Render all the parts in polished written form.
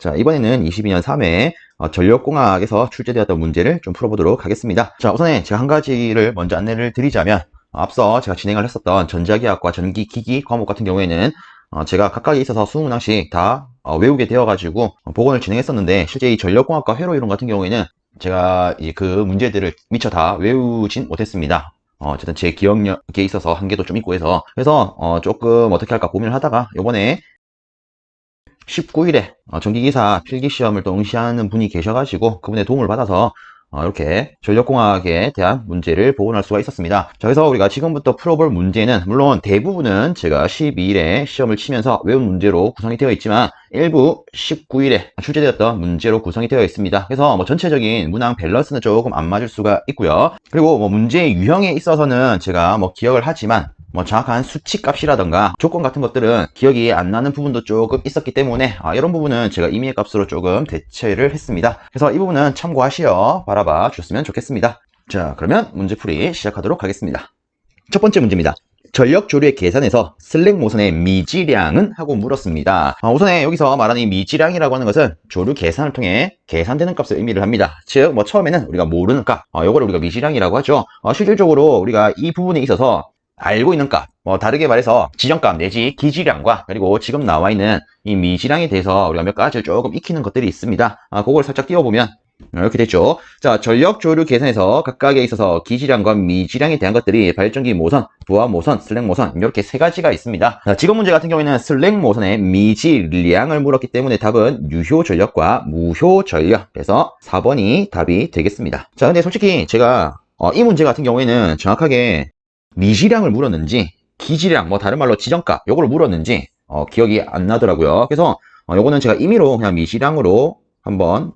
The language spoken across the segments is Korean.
자, 이번에는 22년 3회 전력공학에서 출제되었던 문제를 좀 풀어보도록 하겠습니다. 자, 우선에 제가 한 가지를 먼저 안내를 드리자면, 앞서 제가 진행을 했었던 전자기학과 전기기기 과목 같은 경우에는 제가 각각에 있어서 20문항씩 다 외우게 되어가지고 복원을 진행했었는데, 실제 이 전력공학과 회로 이론 같은 경우에는 제가 이제 그 문제들을 미처 다 외우진 못했습니다. 어쨌든 제 기억력에 있어서 한계도 좀 있고 해서, 그래서 조금 어떻게 할까 고민을 하다가 요번에 19일에 전기기사 필기시험을 또 응시하는 분이 계셔가지고 그분의 도움을 받아서 이렇게 전력공학에 대한 문제를 복원할 수가 있었습니다. 자, 그래서 우리가 지금부터 풀어볼 문제는, 물론 대부분은 제가 12일에 시험을 치면서 외운 문제로 구성이 되어 있지만 일부 19일에 출제되었던 문제로 구성이 되어 있습니다. 그래서 전체적인 문항 밸런스는 조금 안 맞을 수가 있고요. 그리고 문제의 유형에 있어서는 제가 기억을 하지만 정확한 수치 값이라던가 조건 같은 것들은 기억이 안 나는 부분도 조금 있었기 때문에 이런 부분은 제가 임의의 값으로 조금 대체를 했습니다. 그래서 이 부분은 참고하시어 바라봐 주셨으면 좋겠습니다. 자, 그러면 문제풀이 시작하도록 하겠습니다. 첫 번째 문제입니다. 전력 조류의 계산에서 슬랙 모선의 미지량은? 하고 물었습니다. 우선에 여기서 말하는 이 미지량이라고 하는 것은 조류 계산을 통해 계산되는 값을 의미를 합니다. 즉 처음에는 우리가 모르는 값, 요거를 우리가 미지량이라고 하죠. 실질적으로 우리가 이 부분에 있어서 알고 있는 값, 다르게 말해서 지정값 내지 기지량과 그리고 지금 나와 있는 이 미지량에 대해서 우리가 몇 가지를 조금 익히는 것들이 있습니다. 그걸 살짝 띄워보면 이렇게 됐죠. 자, 전력 조류 계산에서 각각에 있어서 기지량과 미지량에 대한 것들이 발전기 모선, 부하 모선, 슬랙 모선, 이렇게 세 가지가 있습니다. 자, 지금 문제 같은 경우에는 슬랙 모선의 미지량을 물었기 때문에 답은 유효 전력과 무효 전력, 그래서 4번이 답이 되겠습니다. 자, 근데 솔직히 제가 이 문제 같은 경우에는 정확하게 미지량을 물었는지 기지량, 다른 말로 지정값, 요거를 물었는지 기억이 안 나더라고요. 그래서 요거는 제가 임의로 그냥 미지량으로 한번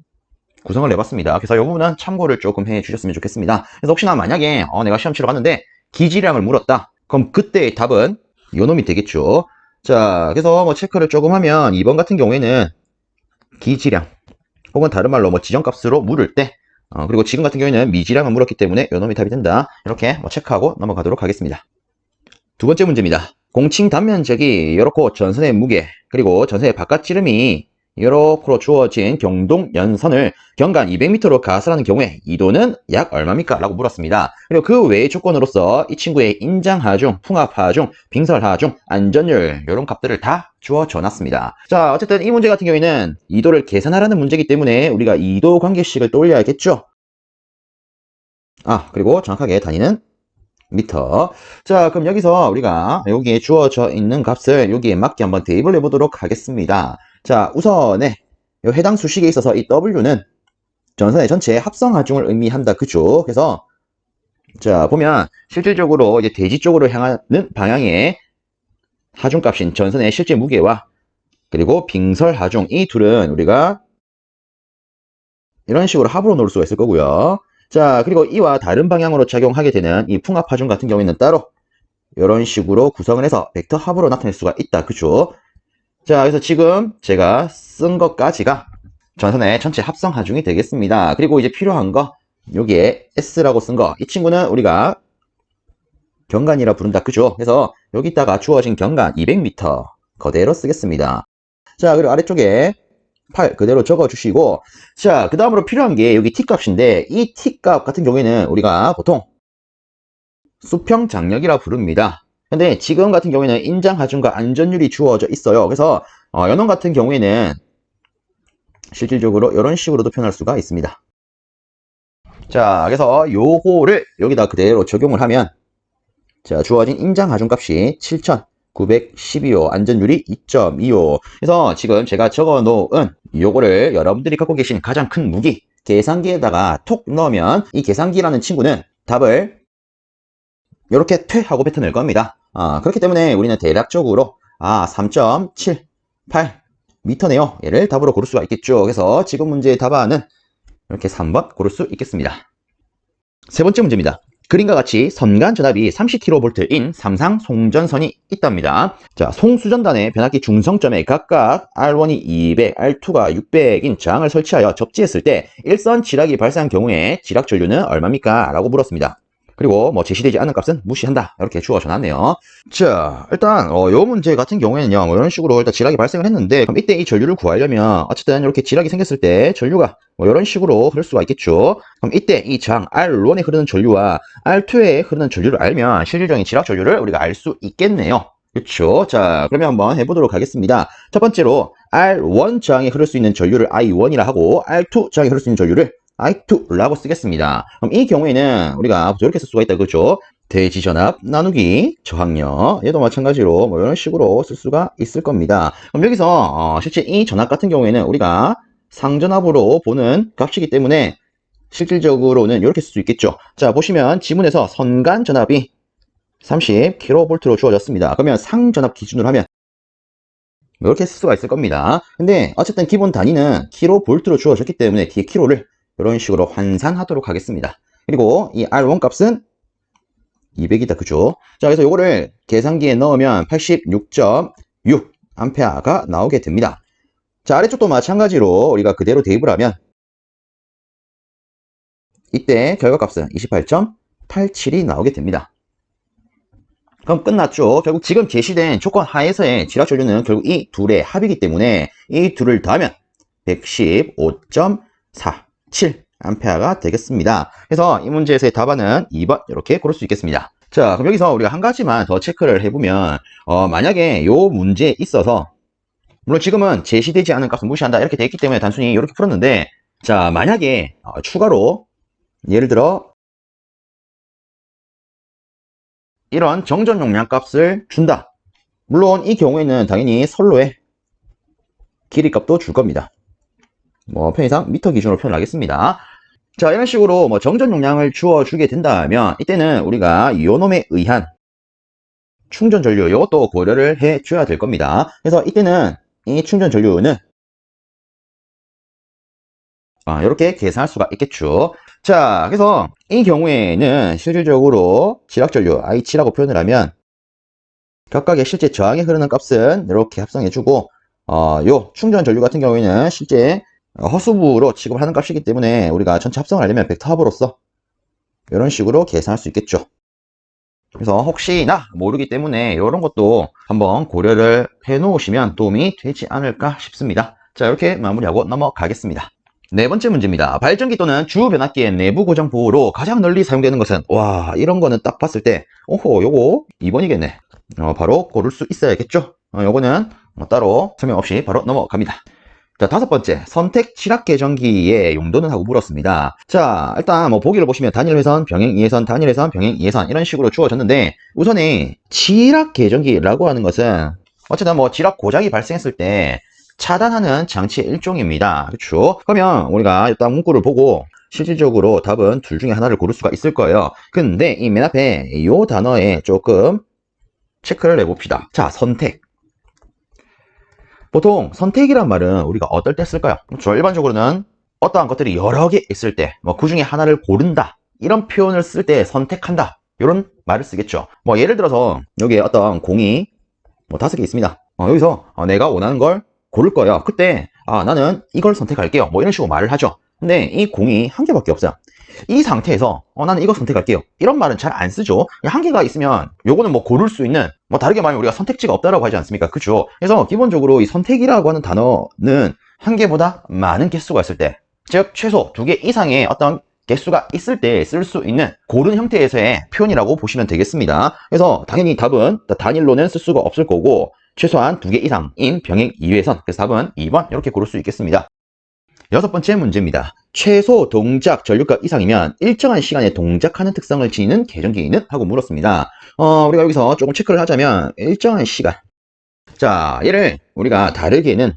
구성을 해봤습니다. 그래서 이 부분은 참고를 조금 해주셨으면 좋겠습니다. 그래서 혹시나 만약에 내가 시험 치러 갔는데 기지량을 물었다, 그럼 그때의 답은 요 놈이 되겠죠. 자, 그래서 체크를 조금 하면 2번 같은 경우에는 기지량 혹은 다른 말로 지정값으로 물을 때, 그리고 지금 같은 경우에는 미지량을 물었기 때문에 요 놈이 답이 된다, 이렇게 체크하고 넘어가도록 하겠습니다. 두 번째 문제입니다. 공칭 단면적이 이렇고 전선의 무게 그리고 전선의 바깥지름이 이렇게 주어진 경동연선을 경간 200m로 가설하는 경우에 이도는 약 얼마입니까? 라고 물었습니다. 그리고 그 외의 조건으로서 이 친구의 인장하중, 풍압하중, 빙설하중, 안전율 이런 값들을 다 주어져 놨습니다. 자, 어쨌든 이 문제 같은 경우에는 이도를 계산하라는 문제이기 때문에 우리가 이도 관계식을 떠올려야겠죠. 그리고 정확하게 단위는 미터. 자, 그럼 여기서 우리가 여기에 주어져 있는 값을 여기에 맞게 한번 대입을 해보도록 하겠습니다. 자, 우선에 해당 수식에 있어서 이 W는 전선의 전체 합성 하중을 의미한다. 그죠? 그래서 자, 보면 실질적으로 이제 대지 쪽으로 향하는 방향의 하중값인 전선의 실제 무게와 그리고 빙설 하중, 이 둘은 우리가 이런 식으로 합으로 놓을 수가 있을 거고요. 자, 그리고 이와 다른 방향으로 작용하게 되는 이 풍압 하중 같은 경우에는 따로 이런 식으로 구성을 해서 벡터 합으로 나타낼 수가 있다. 그죠? 자, 그래서 지금 제가 쓴 것까지가 전선의 전체 합성 하중이 되겠습니다. 그리고 이제 필요한 거, 여기에 S라고 쓴 거, 이 친구는 우리가 경간이라 부른다. 그죠? 그래서 여기다가 주어진 경간 200m 그대로 쓰겠습니다. 자, 그리고 아래쪽에 8 그대로 적어 주시고, 자, 그 다음으로 필요한 게 여기 T값인데, 이 T값 같은 경우에는 우리가 보통 수평 장력이라 부릅니다. 근데 지금 같은 경우에는 인장 하중과 안전율이 주어져 있어요. 그래서 요놈 같은 경우에는 실질적으로 이런 식으로도 표현할 수가 있습니다. 자, 그래서 요거를 여기다 그대로 적용을 하면, 자, 주어진 인장 하중 값이 7,912호, 안전율이 2.25. 그래서 지금 제가 적어 놓은 요거를 여러분들이 갖고 계신 가장 큰 무기 계산기에다가 톡 넣으면 이 계산기라는 친구는 답을 이렇게 퇴하고 뱉어낼 겁니다. 그렇기 때문에 우리는 대략적으로 3.78 미터네요. 얘를 답으로 고를 수가 있겠죠. 그래서 지금 문제의 답안은 이렇게 3번 고를 수 있겠습니다. 세 번째 문제입니다. 그림과 같이 선간 전압이 30kV인 삼상 송전선이 있답니다. 자, 송수전단의 변압기 중성점에 각각 R1이 200, R2가 600인 저항을 설치하여 접지했을 때 일선 지락이 발생한 경우에 지락 전류는 얼마입니까? 라고 물었습니다. 그리고 뭐 제시되지 않은 값은 무시한다. 이렇게 주어져 놨네요. 자, 일단 요 문제 같은 경우에는요, 뭐 이런 식으로 일단 지락이 발생을 했는데, 그럼 이때 이 전류를 구하려면 어쨌든 이렇게 지락이 생겼을 때 전류가 뭐 이런 식으로 흐를 수가 있겠죠. 그럼 이때 이 장 R1에 흐르는 전류와 R2에 흐르는 전류를 알면 실질적인 지락 전류를 우리가 알 수 있겠네요. 그렇죠. 자, 그러면 한번 해보도록 하겠습니다. 첫 번째로 R1 저항에 흐를 수 있는 전류를 I1이라 하고, R2 저항에 흐를 수 있는 전류를 I2라고 쓰겠습니다. 그럼 이 경우에는 우리가 이렇게 쓸 수가 있다, 그죠? 대지전압 나누기 저항력, 얘도 마찬가지로 뭐 이런 식으로 쓸 수가 있을 겁니다. 그럼 여기서 실제 이 전압 같은 경우에는 우리가 상전압으로 보는 값이기 때문에 실질적으로는 이렇게 쓸 수 있겠죠. 자, 보시면 지문에서 선간 전압이 30kV로 주어졌습니다. 그러면 상전압 기준으로 하면 이렇게 쓸 수가 있을 겁니다. 근데 어쨌든 기본 단위는 kV로 주어졌기 때문에 뒤에 k를 이런 식으로 환산하도록 하겠습니다. 그리고 이 R1 값은 200이다, 그죠? 자, 그래서 요거를 계산기에 넣으면 86.6 암페어가 나오게 됩니다. 자, 아래쪽도 마찬가지로 우리가 그대로 대입을 하면 이때 결과값은 28.87이 나오게 됩니다. 그럼 끝났죠. 결국 지금 제시된 조건 하에서의 지락 전류는 결국 이 둘의 합이기 때문에 이 둘을 더하면 115.47 암페어가 되겠습니다. 그래서 이 문제에서의 답안은 2번 이렇게 고를 수 있겠습니다. 자, 그럼 여기서 우리가 한 가지만 더 체크를 해보면 만약에 요 문제에 있어서 물론 지금은 제시되지 않은 값은 무시한다 이렇게 돼 있기 때문에 단순히 이렇게 풀었는데, 자, 만약에 추가로 예를 들어 이런 정전 용량 값을 준다. 물론 이 경우에는 당연히 선로의 길이 값도 줄 겁니다. 뭐 편의상 미터 기준으로 표현을 하겠습니다. 자, 이런 식으로 뭐 정전 용량을 주어주게 된다면 이때는 우리가 요놈에 의한 충전 전류 이것도 고려를 해줘야 될 겁니다. 그래서 이때는 이 충전 전류는 이렇게 계산할 수가 있겠죠. 자, 그래서 이 경우에는 실질적으로 지락 전류 I7라고 표현을 하면 각각의 실제 저항에 흐르는 값은 이렇게 합성해주고 요 충전 전류 같은 경우에는 실제 허수부로 취급하는 값이기 때문에 우리가 전체 합성을 하려면 벡터 합으로서 이런 식으로 계산할 수 있겠죠. 그래서 혹시나 모르기 때문에 이런 것도 한번 고려를 해 놓으시면 도움이 되지 않을까 싶습니다. 자, 이렇게 마무리하고 넘어가겠습니다. 네 번째 문제입니다. 발전기 또는 주 변압기의 내부 고정 보호로 가장 널리 사용되는 것은, 와, 이런 거는 딱 봤을 때 오호, 요거 2번이겠네. 바로 고를 수 있어야겠죠. 요거는 따로 설명 없이 바로 넘어갑니다. 자, 다섯 번째, 선택 지락 계정기의 용도는 하고 물었습니다. 자, 일단 뭐 보기를 보시면 단일회선, 병행 2회선, 단일회선, 병행 2회선 이런 식으로 주어졌는데, 우선에 지락 계정기라고 하는 것은 어쨌든 뭐 지락 고장이 발생했을 때 차단하는 장치의 일종입니다. 그렇죠? 그러면 우리가 일단 문구를 보고 실질적으로 답은 둘 중에 하나를 고를 수가 있을 거예요. 근데 이 맨 앞에 이 단어에 조금 체크를 해봅시다. 자, 선택. 보통 선택이란 말은 우리가 어떨 때 쓸까요? 그렇죠? 일반적으로는 어떠한 것들이 여러 개 있을 때, 뭐 그 중에 하나를 고른다, 이런 표현을 쓸 때 선택한다, 이런 말을 쓰겠죠. 뭐 예를 들어서 여기에 어떤 공이 뭐 5개 있습니다. 여기서 내가 원하는 걸 고를 거예요. 그때 나는 이걸 선택할게요, 뭐 이런 식으로 말을 하죠. 근데 이 공이 한 개밖에 없어요. 이 상태에서 나는 이거 선택할게요, 이런 말은 잘 안 쓰죠. 한 개가 있으면 요거는 뭐 고를 수 있는, 뭐 다르게 말하면 우리가 선택지가 없다라고 하지 않습니까? 그죠? 그래서 기본적으로 이 선택이라고 하는 단어는 한 개보다 많은 개수가 있을 때, 즉 최소 2개 이상의 어떤 개수가 있을 때 쓸 수 있는 고른 형태에서의 표현이라고 보시면 되겠습니다. 그래서 당연히 답은 단일로는 쓸 수가 없을 거고 최소한 2개 이상인 병행 2회선, 그래서 답은 2번 이렇게 고를 수 있겠습니다. 여섯 번째 문제입니다. 최소 동작 전류값 이상이면 일정한 시간에 동작하는 특성을 지니는 계정기는? 하고 물었습니다. 우리가 여기서 조금 체크를 하자면 일정한 시간. 자, 얘를 우리가 다르게는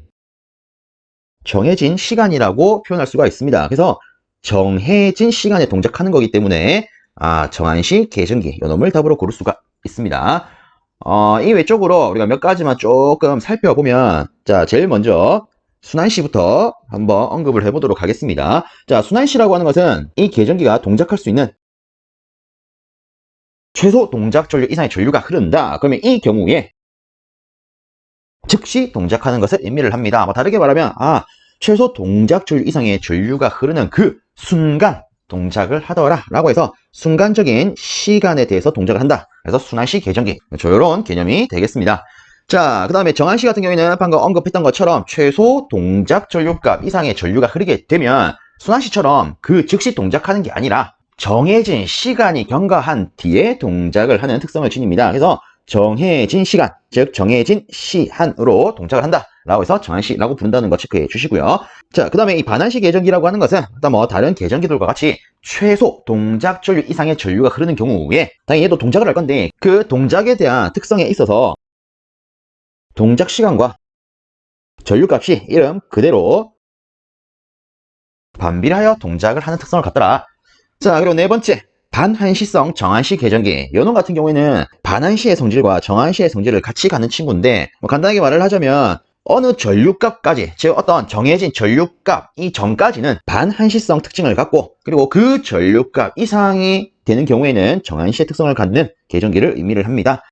정해진 시간이라고 표현할 수가 있습니다. 그래서 정해진 시간에 동작하는 거기 때문에 정한시 계정기 요놈을 답으로 고를 수가 있습니다. 이 외적으로 우리가 몇 가지만 조금 살펴보면, 자, 제일 먼저 순환시부터 한번 언급을 해보도록 하겠습니다. 자, 순환시라고 하는 것은 이 계정기가 동작할 수 있는 최소 동작 전류 이상의 전류가 흐른다. 그러면 이 경우에 즉시 동작하는 것을 의미를 합니다. 뭐 다르게 말하면 최소 동작 전류 이상의 전류가 흐르는 그 순간 동작을 하더라 라고 해서 순간적인 시간에 대해서 동작을 한다. 그래서 순환시 계정기. 이런 개념이 되겠습니다. 자, 그 다음에 정한시 같은 경우에는 방금 언급했던 것처럼 최소 동작 전류값 이상의 전류가 흐르게 되면 순환시처럼 그 즉시 동작하는 게 아니라 정해진 시간이 경과한 뒤에 동작을 하는 특성을 지닙니다. 그래서 정해진 시간, 즉 정해진 시한으로 동작을 한다 라고 해서 정한시라고 부른다는 거 체크해 주시고요. 자, 그 다음에 이 반환시 계정기라고 하는 것은 일단 뭐 다른 계정기들과 같이 최소 동작 전류 이상의 전류가 흐르는 경우에 당연히 얘도 동작을 할 건데 그 동작에 대한 특성에 있어서 동작 시간과 전류값이 이름 그대로 반비례하여 동작을 하는 특성을 갖더라. 자, 그리고 네 번째, 반한시성 정한시 계정기. 요놈 같은 경우에는 반한시의 성질과 정한시의 성질을 같이 갖는 친구인데 뭐 간단하게 말을 하자면 어느 전류값까지, 즉 어떤 정해진 전류값 이 전까지는 반한시성 특징을 갖고 그리고 그 전류값 이상이 되는 경우에는 정한시의 특성을 갖는 계정기를 의미를 합니다.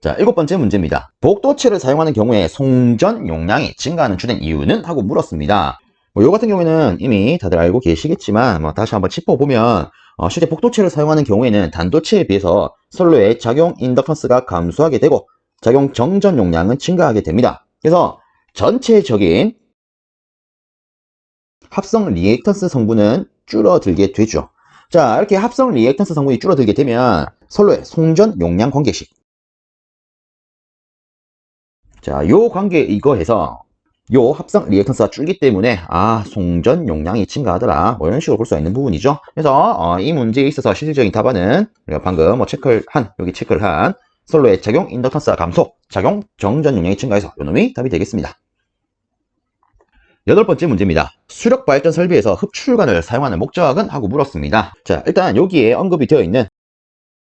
자, 일곱 번째 문제입니다. 복도체를 사용하는 경우에 송전 용량이 증가하는 주된 이유는? 하고 물었습니다. 요 같은 경우에는 이미 다들 알고 계시겠지만 다시 한번 짚어보면 실제 복도체를 사용하는 경우에는 단도체에 비해서 선로의 작용 인덕턴스가 감소하게 되고 작용 정전 용량은 증가하게 됩니다. 그래서 전체적인 합성 리액턴스 성분은 줄어들게 되죠. 자, 이렇게 합성 리액턴스 성분이 줄어들게 되면 선로의 송전 용량 관계식, 자, 요 관계에 이거해서 요 합성 리액턴스가 줄기 때문에 송전 용량이 증가하더라, 뭐 이런 식으로 볼 수 있는 부분이죠. 그래서 이 문제에 있어서 실질적인 답안은 우리가 방금 여기 체크를 한 선로의 작용 인덕턴스가 감소, 작용 정전 용량이 증가해서 요놈이 답이 되겠습니다. 여덟 번째 문제입니다. 수력 발전 설비에서 흡출관을 사용하는 목적은? 하고 물었습니다. 자, 일단 여기에 언급이 되어 있는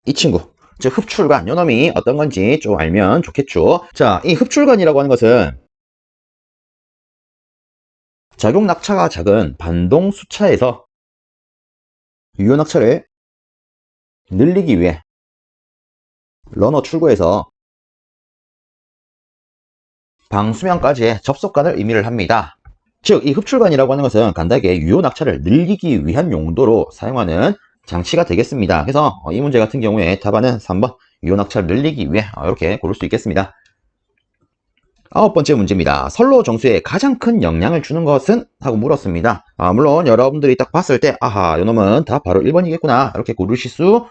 이 친구, 즉 흡출관, 요놈이 어떤 건지 좀 알면 좋겠죠. 자, 이 흡출관이라고 하는 것은 작용 낙차가 작은 반동 수차에서 유효 낙차를 늘리기 위해 러너 출구에서 방수면까지의 접속관을 의미를 합니다. 즉, 이 흡출관이라고 하는 것은 간단하게 유효 낙차를 늘리기 위한 용도로 사용하는 장치가 되겠습니다. 그래서 이 문제 같은 경우에 답안은 3번 유효 낙차를 늘리기 위해 이렇게 고를 수 있겠습니다. 아홉 번째 문제입니다. 선로 정수에 가장 큰 영향을 주는 것은? 하고 물었습니다. 물론 여러분들이 딱 봤을 때 요놈은 다 바로 1번이겠구나 이렇게 고르실 수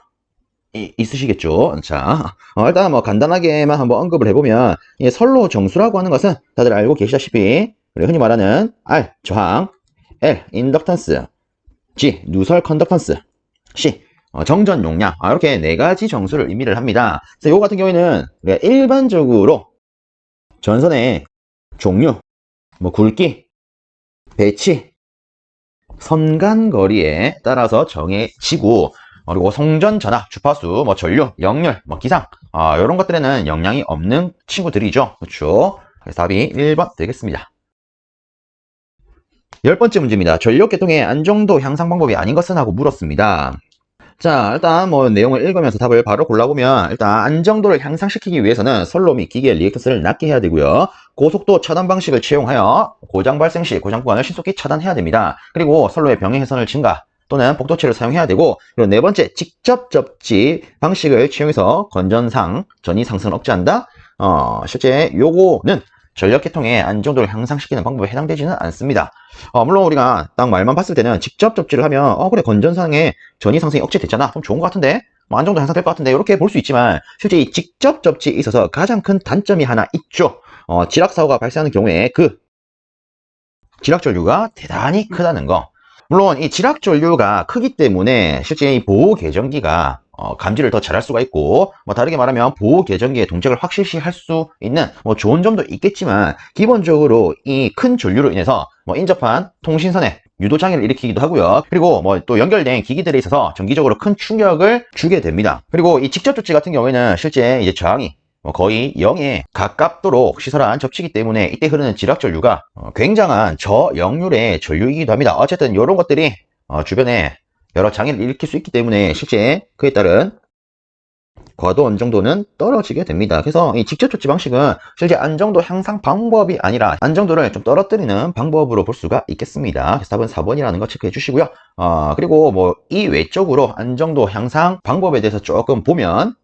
있으시겠죠. 자, 일단 간단하게만 한번 언급을 해보면 이 선로 정수라고 하는 것은 다들 알고 계시다시피 우리가 흔히 말하는 R 저항, L 인덕턴스, G 누설 컨덕턴스, C 정전 용량, 이렇게 네 가지 정수를 의미를 합니다. 그래서 이거 같은 경우에는 우리가 일반적으로 전선의 종류, 굵기, 배치, 선간거리에 따라서 정해지고 그리고 송전 전압, 주파수, 전류, 역률, 기상 이런 것들에는 영향이 없는 친구들이죠. 그렇죠? 그래서 답이 1번 되겠습니다. 열 번째 문제입니다. 전력계통의 안정도 향상 방법이 아닌 것은? 하고 물었습니다. 자, 일단 내용을 읽으면서 답을 바로 골라보면 일단 안정도를 향상시키기 위해서는 선로 및 기계 리액턴스를 낮게 해야 되고요. 고속도 차단 방식을 채용하여 고장 발생 시 고장 구간을 신속히 차단해야 됩니다. 그리고 선로의 병행해선을 증가 또는 복도체를 사용해야 되고, 그리고 네 번째, 직접 접지 방식을 채용해서 건전상 전이 상승을 억제한다. 실제 요거는 전력계통의 안정도를 향상시키는 방법에 해당되지는 않습니다. 물론 우리가 딱 말만 봤을 때는 직접 접지를 하면 그래 건전상의 전이 상승이 억제됐잖아, 그럼 좋은 것 같은데 안정도 향상될 것 같은데 이렇게 볼 수 있지만 실제 이 직접 접지에 있어서 가장 큰 단점이 하나 있죠. 지락사고가 발생하는 경우에 그 지락전류가 대단히 크다는 거. 물론 이 지락전류가 크기 때문에 실제 이 보호 계정기가 감지를 더 잘할 수가 있고, 다르게 말하면 보호 계정기의 동작을 확실시 할 수 있는 좋은 점도 있겠지만, 기본적으로 이 큰 전류로 인해서 인접한 통신선에 유도장애를 일으키기도 하고요. 그리고 또 연결된 기기들에 있어서 정기적으로 큰 충격을 주게 됩니다. 그리고 이 직접 접지 같은 경우에는 실제 이제 저항이 거의 0에 가깝도록 시설한 접지이기 때문에 이때 흐르는 지락전류가 굉장한 저역률의 전류이기도 합니다. 어쨌든 이런 것들이 주변에 여러 장애를 일으킬 수 있기 때문에 실제 그에 따른 과도 안정도는 떨어지게 됩니다. 그래서 이 직접 조치 방식은 실제 안정도 향상 방법이 아니라 안정도를 좀 떨어뜨리는 방법으로 볼 수가 있겠습니다. 그래서 답은 4번이라는 거 체크해 주시고요. 그리고 뭐 이 외적으로 안정도 향상 방법에 대해서 조금 보면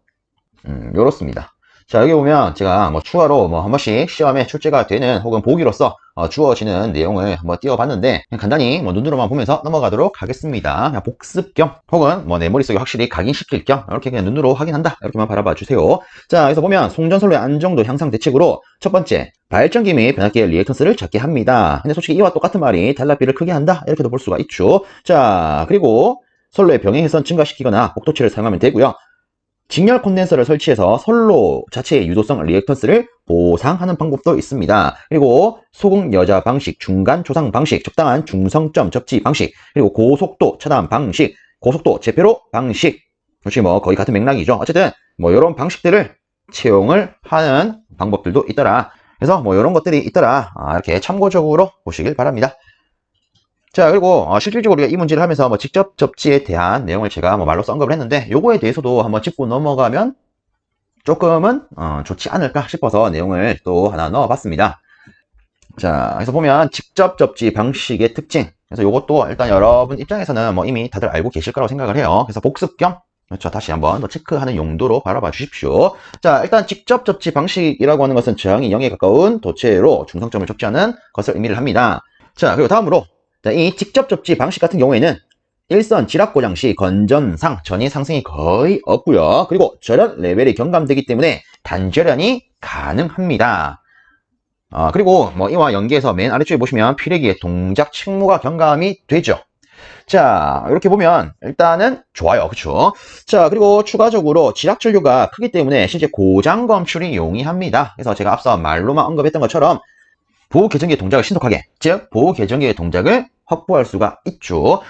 요렇습니다. 자, 여기 보면 제가 뭐 추가로 뭐 한 번씩 시험에 출제가 되는 혹은 보기로서 주어지는 내용을 한번 띄워봤는데 그냥 간단히 뭐 눈으로만 보면서 넘어가도록 하겠습니다. 그냥 복습 겸 혹은 뭐 내 머릿속에 확실히 각인시킬 겸 이렇게 그냥 눈으로 확인한다 이렇게만 바라봐 주세요. 자, 여기서 보면 송전선로의 안정도 향상 대책으로 첫 번째, 발전기 및 변압기의 리액턴스를 작게 합니다. 근데 솔직히 이와 똑같은 말이 단랍비를 크게 한다 이렇게도 볼 수가 있죠. 자, 그리고 선로의 병행해선 증가시키거나 복도체를 사용하면 되고요. 직렬 콘덴서를 설치해서 선로 자체의 유도성 리액턴스를 보상하는 방법도 있습니다. 그리고 소극 여자 방식, 중간 조상 방식, 적당한 중성점 접지 방식, 그리고 고속도 차단 방식, 고속도 제페로 방식. 역시 뭐 거의 같은 맥락이죠. 어쨌든 뭐 이런 방식들을 채용을 하는 방법들도 있더라. 그래서 뭐 이런 것들이 있더라. 이렇게 참고적으로 보시길 바랍니다. 자, 그리고 실질적으로 우리가 이 문제를 하면서 뭐 직접 접지에 대한 내용을 제가 뭐 말로써 언급을 했는데 요거에 대해서도 한번 짚고 넘어가면 조금은 좋지 않을까 싶어서 내용을 또 하나 넣어봤습니다. 자, 그래서 보면 직접 접지 방식의 특징. 그래서 요것도 일단 여러분 입장에서는 뭐 이미 다들 알고 계실 거라고 생각을 해요. 그래서 복습 겸 그렇죠. 다시 한번 더 체크하는 용도로 바라봐 주십시오. 자, 일단 직접 접지 방식이라고 하는 것은 저항이 0에 가까운 도체로 중성점을 접지하는 것을 의미를 합니다. 자, 그리고 다음으로 이 직접 접지 방식 같은 경우에는 일선 지락 고장 시 건전상 전이 상승이 거의 없고요. 그리고 절연 레벨이 경감되기 때문에 단절연이 가능합니다. 그리고 뭐 이와 연계해서 맨 아래쪽에 보시면 피레기의 동작 층무가 경감이 되죠. 자, 이렇게 보면 일단은 좋아요. 그쵸? 자, 그리고 추가적으로 지락 전류가 크기 때문에 실제 고장 검출이 용이합니다. 그래서 제가 앞서 말로만 언급했던 것처럼 보호 계정기의 동작을 신속하게, 즉 보호 계정기의 동작을 확보할 수가 있죠.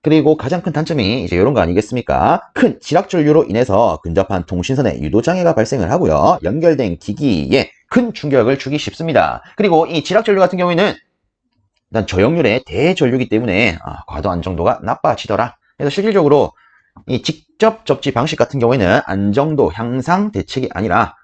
그리고 가장 큰 단점이 이제 이런 거 아니겠습니까? 큰 지락 전류로 인해서 근접한 통신선에 유도 장애가 발생을 하고요. 연결된 기기에 큰 충격을 주기 쉽습니다. 그리고 이 지락 전류 같은 경우에는 일단 저역률의 대전류이기 때문에 과도 안정도가 나빠지더라. 그래서 실질적으로 이 직접 접지 방식 같은 경우에는 안정도 향상 대책이 아니라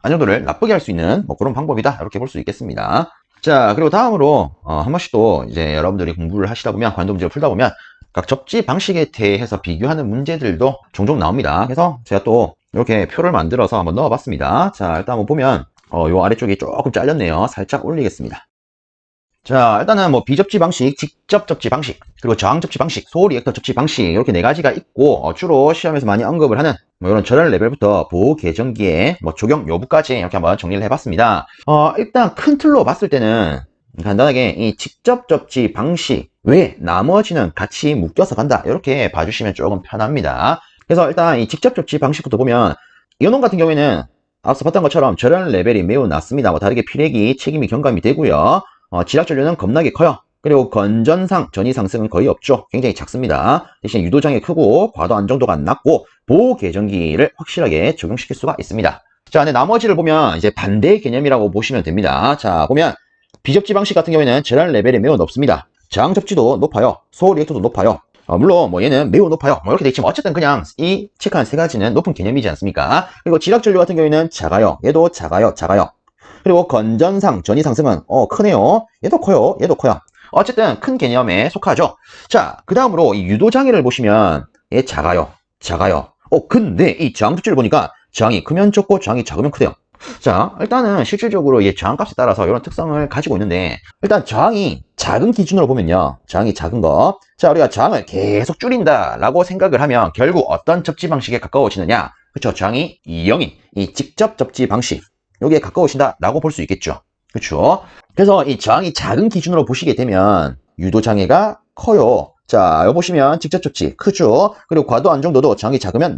안정도를 나쁘게 할 수 있는 뭐 그런 방법이다 이렇게 볼 수 있겠습니다. 자, 그리고 다음으로 한 번씩 또 이제 여러분들이 공부를 하시다 보면 관도 문제를 풀다 보면 각 접지 방식에 대해서 비교하는 문제들도 종종 나옵니다. 그래서 제가 또 이렇게 표를 만들어서 한번 넣어봤습니다. 자, 일단 한번 보면 요 아래쪽이 조금 잘렸네요. 살짝 올리겠습니다. 자, 일단은 뭐 비접지 방식, 직접 접지 방식, 그리고 저항 접지 방식, 소리액터 접지 방식 이렇게 네 가지가 있고 주로 시험에서 많이 언급을 하는 뭐 이런 절연 레벨부터 보호 계정기의 뭐 적용 여부까지 이렇게 한번 정리를 해봤습니다. 일단 큰 틀로 봤을 때는 간단하게 이 직접 접지 방식 외에 나머지는 같이 묶여서 간다 이렇게 봐주시면 조금 편합니다. 그래서 일단 이 직접 접지 방식부터 보면 이놈 같은 경우에는 앞서 봤던 것처럼 절연 레벨이 매우 낮습니다. 뭐 다르게 피레기 책임이 경감이 되고요. 지락 전류는 겁나게 커요. 그리고 건전상 전이 상승은 거의 없죠. 굉장히 작습니다. 대신 유도장이 크고 과도 안정도가 낮고 보호 계정기를 확실하게 적용시킬 수가 있습니다. 자, 근데 나머지를 보면 이제 반대 개념이라고 보시면 됩니다. 자, 보면 비접지 방식 같은 경우에는 절연 레벨이 매우 높습니다. 저항 접지도 높아요. 소호 리액터도 높아요. 물론 뭐 얘는 매우 높아요. 뭐 이렇게 돼 있지만 어쨌든 그냥 이 체크한 세 가지는 높은 개념이지 않습니까? 그리고 지락 전류 같은 경우에는 작아요. 얘도 작아요. 그리고 건전상 전이 상승은 크네요. 얘도 커요. 어쨌든 큰 개념에 속하죠. 자, 그 다음으로 이 유도 장애를 보시면 얘 작아요. 근데 이 저항 접지를 보니까 저항이 크면 적고 저항이 작으면 크대요. 자, 일단은 실질적으로 얘 저항값에 따라서 이런 특성을 가지고 있는데 일단 저항이 작은 기준으로 보면요. 저항이 작은 거. 자, 우리가 저항을 계속 줄인다라고 생각을 하면 결국 어떤 접지 방식에 가까워지느냐? 그렇죠. 저항이 0인 이 직접 접지 방식. 여기에 가까우신다라고 볼 수 있겠죠. 그렇죠? 그래서 이 저항이 작은 기준으로 보시게 되면 유도 장애가 커요. 자, 여기 보시면 직접 접지 크죠. 그리고 과도 안정도도 저항이 작으면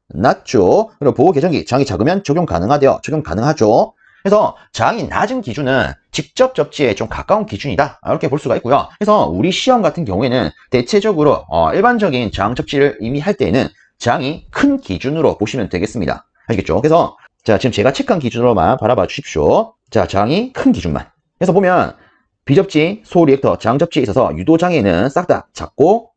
낮죠. 그리고 보호 계정기 저항이 작으면 적용 가능하죠. 그래서 저항이 낮은 기준은 직접 접지에 좀 가까운 기준이다 이렇게 볼 수가 있고요. 그래서 우리 시험 같은 경우에는 대체적으로 일반적인 저항 접지를 이미 할 때에는 저항이 큰 기준으로 보시면 되겠습니다. 아시겠죠? 그래서 자, 지금 제가 체크한 기준으로만 바라봐 주십시오. 자, 저항이 큰 기준만. 그래서 보면 비접지, 소호 리액터, 저항 접지에 있어서 유도 장애는 싹 다 작고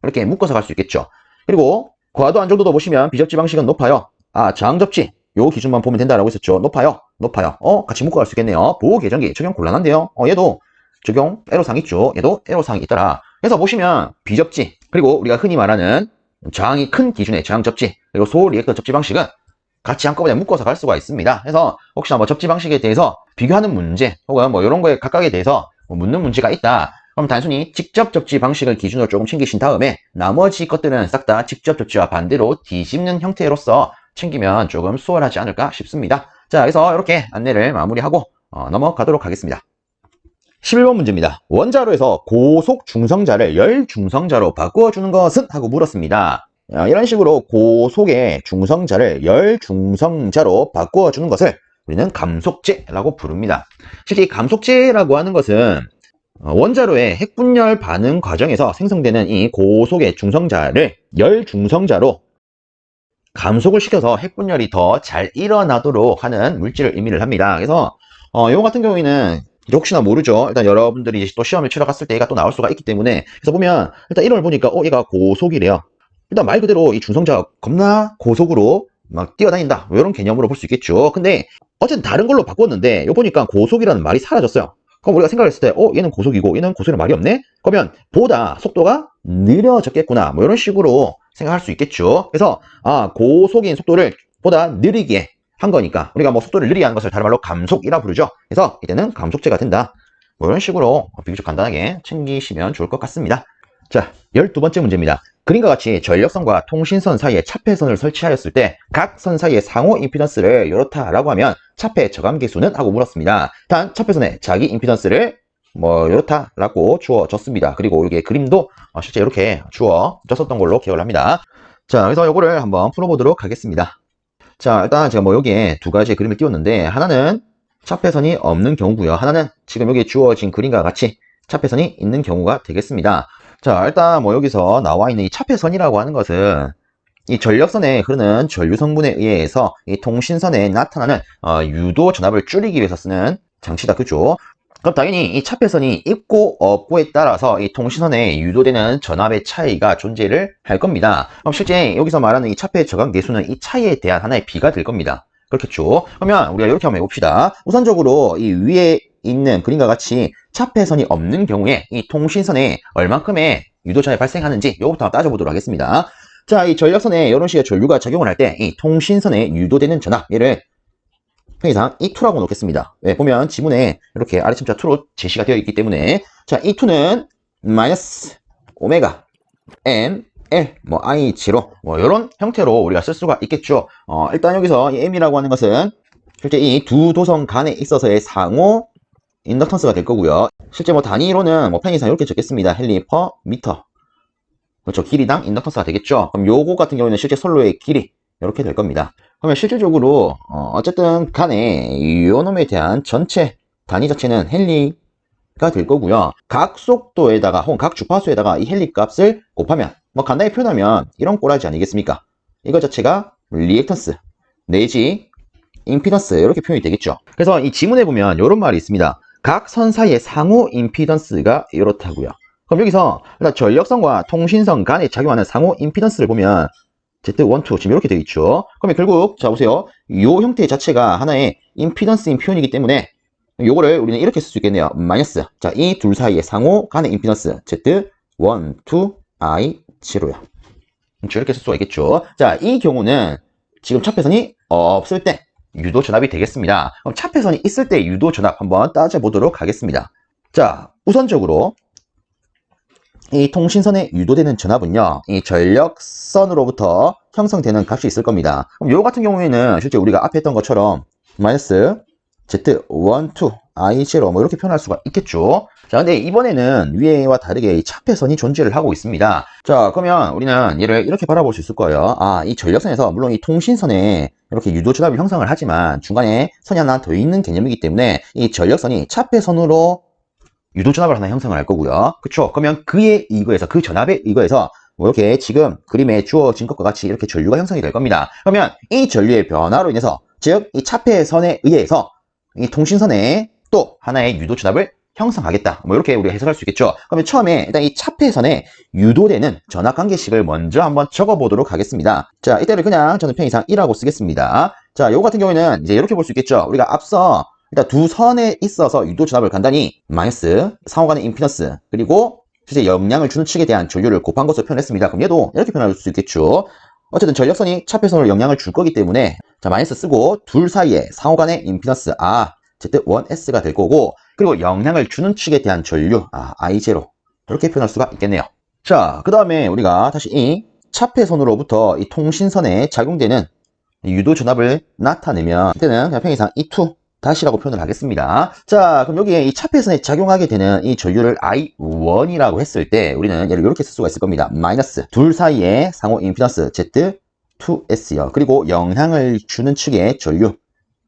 이렇게 묶어서 갈 수 있겠죠. 그리고 과도 안정도도 보시면 비접지 방식은 높아요. 아, 저항접지. 요 기준만 보면 된다라고 했었죠. 높아요. 높아요. 같이 묶어 갈 수 있겠네요. 보호 계전기 적용 곤란한데요. 얘도 적용 애로사항 있죠. 얘도 애로사항이 있더라. 그래서 보시면 비접지, 그리고 우리가 흔히 말하는 저항이 큰 기준의 저항접지, 그리고 소리액터 접지 방식은 같이 한꺼번에 묶어서 갈 수가 있습니다. 그래서 혹시나 뭐 접지 방식에 대해서 비교하는 문제, 혹은 뭐 이런 거에 각각에 대해서 뭐 묻는 문제가 있다. 그럼 단순히 직접 접지 방식을 기준으로 조금 챙기신 다음에 나머지 것들은 싹 다 직접 접지와 반대로 뒤집는 형태로서 챙기면 조금 수월하지 않을까 싶습니다. 자, 그래서 이렇게 안내를 마무리하고 넘어가도록 하겠습니다. 11번 문제입니다. 원자로에서 고속 중성자를 열 중성자로 바꾸어주는 것은? 하고 물었습니다. 이런 식으로 고속의 중성자를 열 중성자로 바꾸어주는 것을 우리는 감속제라고 부릅니다. 실제 이 감속제라고 하는 것은 원자로의 핵분열 반응 과정에서 생성되는 이 고속의 중성자를 열 중성자로 감속을 시켜서 핵분열이 더 잘 일어나도록 하는 물질을 의미를 합니다. 그래서 이거 같은 경우에는 혹시나 모르죠. 일단 여러분들이 또 시험을 치러 갔을 때 얘가 또 나올 수가 있기 때문에, 그래서 보면 일단 이름을 보니까 얘가 고속이래요. 일단 말 그대로 이 중성자가 겁나 고속으로 막 뛰어다닌다, 이런 개념으로 볼 수 있겠죠. 근데 어쨌든 다른 걸로 바꿨는데 이거 보니까 고속이라는 말이 사라졌어요. 그럼 우리가 생각했을 때 얘는 고속이고 얘는 고속이라는 말이 없네? 그러면 보다 속도가 느려졌겠구나, 뭐 이런 식으로 생각할 수 있겠죠. 그래서 고속인 속도를 보다 느리게 한 거니까 우리가 뭐 속도를 느리게 하는 것을 다른 말로 감속이라 부르죠. 그래서 이때는 감속제가 된다, 뭐 이런 식으로 비교적 간단하게 챙기시면 좋을 것 같습니다. 자, 12번째 문제입니다. 그림과 같이 전력선과 통신선 사이에 차폐선을 설치하였을 때 각 선 사이의 상호 임피던스를 이렇다라고 하면 차폐 저감계수는? 하고 물었습니다. 단 차폐선의 자기 임피던스를 뭐 이렇다라고 주어졌습니다. 그리고 이게 그림도 실제 이렇게 주어졌었던 걸로 기억을 합니다. 자, 그래서 요거를 한번 풀어보도록 하겠습니다. 자, 일단 제가 뭐 여기에 두 가지의 그림을 띄웠는데, 하나는 차폐선이 없는 경우고요. 하나는 지금 여기 주어진 그림과 같이 차폐선이 있는 경우가 되겠습니다. 자, 일단 뭐 여기서 나와 있는 이 차폐선이라고 하는 것은 이 전력선에 흐르는 전류 성분에 의해서 이 통신선에 나타나는 유도 전압을 줄이기 위해서 쓰는 장치다, 그죠? 그럼 당연히 이 차폐선이 있고 없고에 따라서 이 통신선에 유도되는 전압의 차이가 존재를 할 겁니다. 그럼 실제 여기서 말하는 이 차폐 저감계수는 이 차이에 대한 하나의 비가 될 겁니다. 그렇겠죠? 그러면 우리가 이렇게 한번 해봅시다. 우선적으로 이 위에 있는 그림과 같이 차폐선이 없는 경우에 이 통신선에 얼만큼의 유도전압이 발생하는지 이거부터 따져보도록 하겠습니다. 자, 이 전력선에 이런 식의 전류가 작용을 할 때 이 통신선에 유도되는 전압, 얘를 편의상 E2라고 놓겠습니다. 네, 보면 지문에 이렇게 아래침자 2로 제시가 되어 있기 때문에, 자, E2는 마이너스 오메가 M L 뭐 I0 뭐 이런 형태로 우리가 쓸 수가 있겠죠. 일단 여기서 이 M이라고 하는 것은 실제 이 두 도성 간에 있어서의 상호 인덕턴스가 될 거고요. 실제 뭐 단위로는 뭐 편의상 이렇게 적겠습니다. 헬리 퍼 미터. 그렇죠. 길이당 인덕턴스가 되겠죠. 그럼 요거 같은 경우에는 실제 선로의 길이 이렇게 될 겁니다. 그러면 실질적으로 어쨌든 간에 요 놈에 대한 전체 단위 자체는 헬리가 될 거고요. 각 속도에다가 혹은 각 주파수에다가 이 헬리 값을 곱하면 뭐 간단히 표현하면 이런 꼬라지 아니겠습니까? 이거 자체가 리액턴스 내지 임피던스, 이렇게 표현이 되겠죠. 그래서 이 지문에 보면 이런 말이 있습니다. 각 선 사이의 상호 임피던스가 이렇다고요. 그럼 여기서 일단 전력선과 통신선 간에 작용하는 상호 임피던스를 보면 Z12 지금 이렇게 되어 있죠. 그러면 결국 자 보세요. 이 형태 자체가 하나의 임피던스인 표현이기 때문에 요거를 우리는 이렇게 쓸 수 있겠네요. 마이너스. 자, 이 둘 사이의 상호 간의 임피던스 Z12 I0요. 이렇게 쓸 수가 있겠죠. 자, 이 경우는 지금 차폐선이 없을 때 유도 전압이 되겠습니다. 그럼 차폐선이 있을 때 유도 전압 한번 따져보도록 하겠습니다. 자, 우선적으로 이 통신선에 유도되는 전압은요, 이 전력선으로부터 형성되는 값이 있을 겁니다. 그럼 요 같은 경우에는 실제 우리가 앞에 했던 것처럼 마이너스 Z12 I0 뭐 이렇게 표현할 수가 있겠죠. 자, 근데 이번에는 위에와 다르게 이 차폐선이 존재를 하고 있습니다. 자, 그러면 우리는 얘를 이렇게 바라볼 수 있을 거예요. 이 전력선에서 물론 이 통신선에 이렇게 유도 전압을 형성을 하지만 중간에 선이 하나 더 있는 개념이기 때문에 이 전력선이 차폐선으로 유도 전압을 하나 형성을 할 거고요. 그쵸? 그러면 그에 의거해서, 그 전압에 의거해서 뭐 이렇게 지금 그림에 주어진 것과 같이 이렇게 전류가 형성이 될 겁니다. 그러면 이 전류의 변화로 인해서, 즉 이 차폐선에 의해서 이 통신선에 또 하나의 유도 전압을 형성하겠다. 뭐 이렇게 우리가 해석할 수 있겠죠. 그러면 처음에 일단 이 차폐선에 유도되는 전압관계식을 먼저 한번 적어보도록 하겠습니다. 자, 이때를 그냥 저는 편의상 1하고 쓰겠습니다. 자, 요거 같은 경우에는 이제 이렇게 볼 수 있겠죠. 우리가 앞서 일단 두 선에 있어서 유도 전압을 간단히 마이너스 상호간의 임피던스 그리고 실제 영향을 주는 측에 대한 전류를 곱한 것으로 표현했습니다. 그럼 얘도 이렇게 표현할 수 있겠죠. 어쨌든 전력선이 차폐선으로 영향을 줄 거기 때문에 자 마이너스 쓰고 둘 사이에 상호간의 임피던스 Z1S가 될 거고 그리고 영향을 주는 측에 대한 전류 I0 이렇게 표현할 수가 있겠네요. 자, 그 다음에 우리가 다시 이 차폐선으로부터 이 통신선에 작용되는 유도 전압을 나타내면 이때는 그냥 편의상 E2 다시라고 표현을 하겠습니다. 자, 그럼 여기에 이 차폐선에 작용하게 되는 이 전류를 I1이라고 했을 때 우리는 얘를 이렇게 쓸 수가 있을 겁니다. 마이너스 둘 사이의 상호 임피던스 Z2S요. 그리고 영향을 주는 측의 전류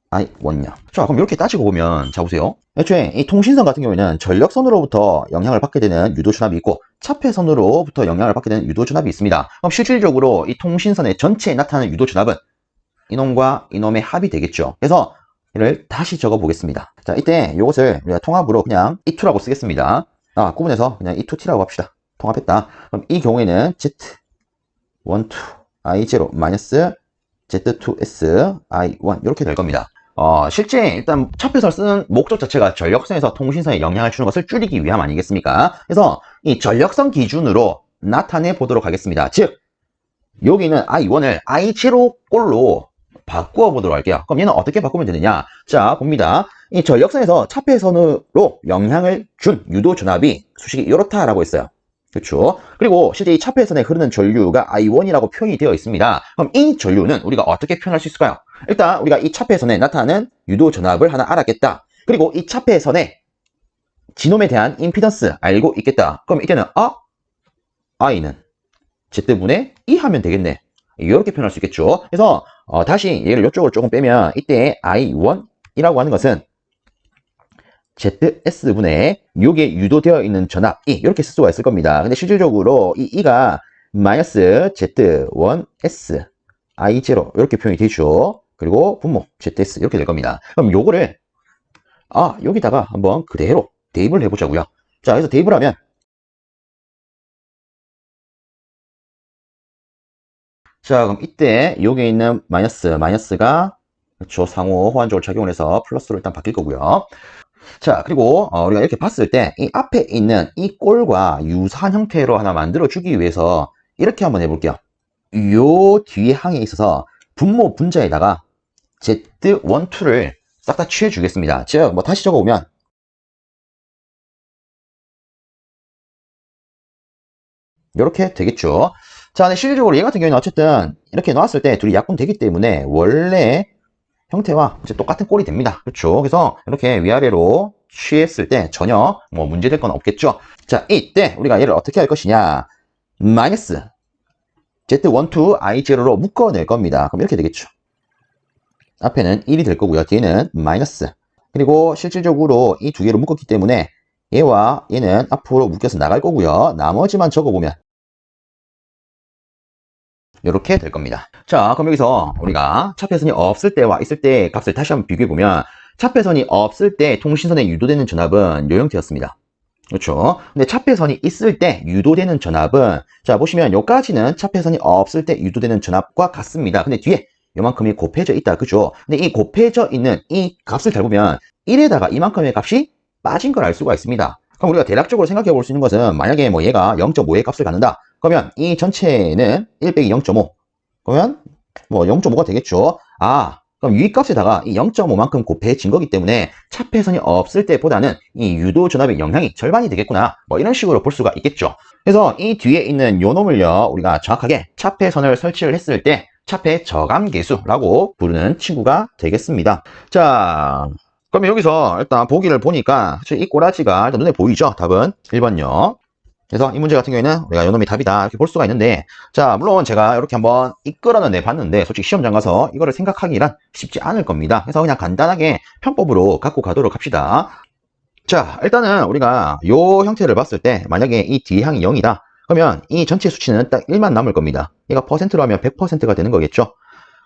I1요. 자, 그럼 이렇게 따지고 보면 자 보세요. 애초에 이 통신선 같은 경우에는 전력선으로부터 영향을 받게 되는 유도 전압이 있고 차폐선으로부터 영향을 받게 되는 유도 전압이 있습니다. 그럼 실질적으로 이 통신선의 전체에 나타나는 유도 전압은 이놈과 이놈의 합이 되겠죠. 그래서 이를 다시 적어 보겠습니다. 자, 이때 이것을 우리가 통합으로 그냥 E2라고 쓰겠습니다. 구분해서 그냥 E2T라고 합시다. 통합했다. 그럼 이 경우에는 Z12 I0 마이너스 Z2S I1 이렇게 될 겁니다. 실제 일단 차폐선을 쓰는 목적 자체가 전력선에서 통신선에 영향을 주는 것을 줄이기 위함 아니겠습니까? 그래서 이 전력선 기준으로 나타내 보도록 하겠습니다. 즉 여기는 I1을 I0 꼴로 바꾸어 보도록 할게요. 그럼 얘는 어떻게 바꾸면 되느냐? 자, 봅니다. 이 전력선에서 차폐선으로 영향을 준 유도 전압이 수식이 이렇다라고 했어요. 그렇죠? 그리고 실제 이 차폐선에 흐르는 전류가 I1이라고 표현이 되어 있습니다. 그럼 이 전류는 우리가 어떻게 표현할 수 있을까요? 일단 우리가 이 차폐선에 나타나는 유도 전압을 하나 알았겠다. 그리고 이 차폐선의 지놈에 대한 임피던스 알고 있겠다. 그럼 이때는 I는 Z분의 E 하면 되겠네. 이렇게 표현할 수 있겠죠. 그래서 다시 얘를 이쪽으로 조금 빼면 이때 I1이라고 하는 것은 ZS분의 여기에 유도되어 있는 전압 E 이렇게 쓸 수가 있을 겁니다. 근데 실질적으로 이 E가 마이너스 Z1S I0 이렇게 표현이 되죠. 그리고 분모 ZS 이렇게 될 겁니다. 그럼 요거를 여기다가 한번 그대로 대입을 해보자고요. 자, 그래서 대입을 하면 자, 그럼 이때 여기에 있는 마이너스가 그렇죠. 상호 호환적으로 작용을 해서 플러스로 일단 바뀔 거고요. 자, 그리고 우리가 이렇게 봤을 때 이 앞에 있는 이 꼴과 유사한 형태로 하나 만들어 주기 위해서 이렇게 한번 해볼게요. 요 뒤에 항에 있어서 분모 분자에다가 Z12를 싹 다 취해 주겠습니다. 즉, 뭐 다시 적어보면 이렇게 되겠죠. 자, 근데 실질적으로 얘 같은 경우에는 어쨌든 이렇게 놨을 때 둘이 약분되기 때문에 원래 형태와 이제 똑같은 꼴이 됩니다. 그렇죠. 그래서 이렇게 위아래로 취했을 때 전혀 뭐 문제될 건 없겠죠. 자, 이때 우리가 얘를 어떻게 할 것이냐. 마이너스 Z12 I0로 묶어낼 겁니다. 그럼 이렇게 되겠죠. 앞에는 1이 될 거고요. 뒤에는 마이너스. 그리고 실질적으로 이 두 개로 묶었기 때문에 얘와 얘는 앞으로 묶여서 나갈 거고요. 나머지만 적어보면 이렇게 될 겁니다. 자, 그럼 여기서 우리가 차폐선이 없을 때와 있을 때 값을 다시 한번 비교해보면 차폐선이 없을 때 통신선에 유도되는 전압은 이 형태였습니다. 그렇죠? 근데 차폐선이 있을 때 유도되는 전압은 자 보시면 여기까지는 차폐선이 없을 때 유도되는 전압과 같습니다. 근데 뒤에 요만큼이 곱해져 있다. 그죠? 근데 이 곱해져 있는 이 값을 잘 보면 1에다가 이만큼의 값이 빠진 걸 알 수가 있습니다. 그럼 우리가 대략적으로 생각해 볼 수 있는 것은 만약에 뭐 얘가 0.5의 값을 갖는다. 그러면 이 전체는 1 빼기 0.5 그러면 뭐 0.5가 되겠죠. 그럼 유의값에다가 이 0.5만큼 곱해진 거기 때문에 차폐선이 없을 때보다는 이 유도 전압의 영향이 절반이 되겠구나. 뭐 이런 식으로 볼 수가 있겠죠. 그래서 이 뒤에 있는 요 놈을요 우리가 정확하게 차폐선을 설치를 했을 때 차폐 저감계수라고 부르는 친구가 되겠습니다. 자, 그러면 여기서 일단 보기를 보니까 이 꼬라지가 일단 눈에 보이죠. 답은 1번요. 그래서 이 문제 같은 경우에는 우리가 요놈이 답이다 이렇게 볼 수가 있는데 자 물론 제가 이렇게 한번 이끌어는 내봤는데 솔직히 시험장 가서 이거를 생각하기란 쉽지 않을 겁니다. 그래서 그냥 간단하게 편법으로 갖고 가도록 합시다. 자 일단은 우리가 요 형태를 봤을 때 만약에 이 뒤에 항이 0이다 그러면 이 전체 수치는 딱 1만 남을 겁니다. 얘가 퍼센트로 하면 100%가 되는 거겠죠.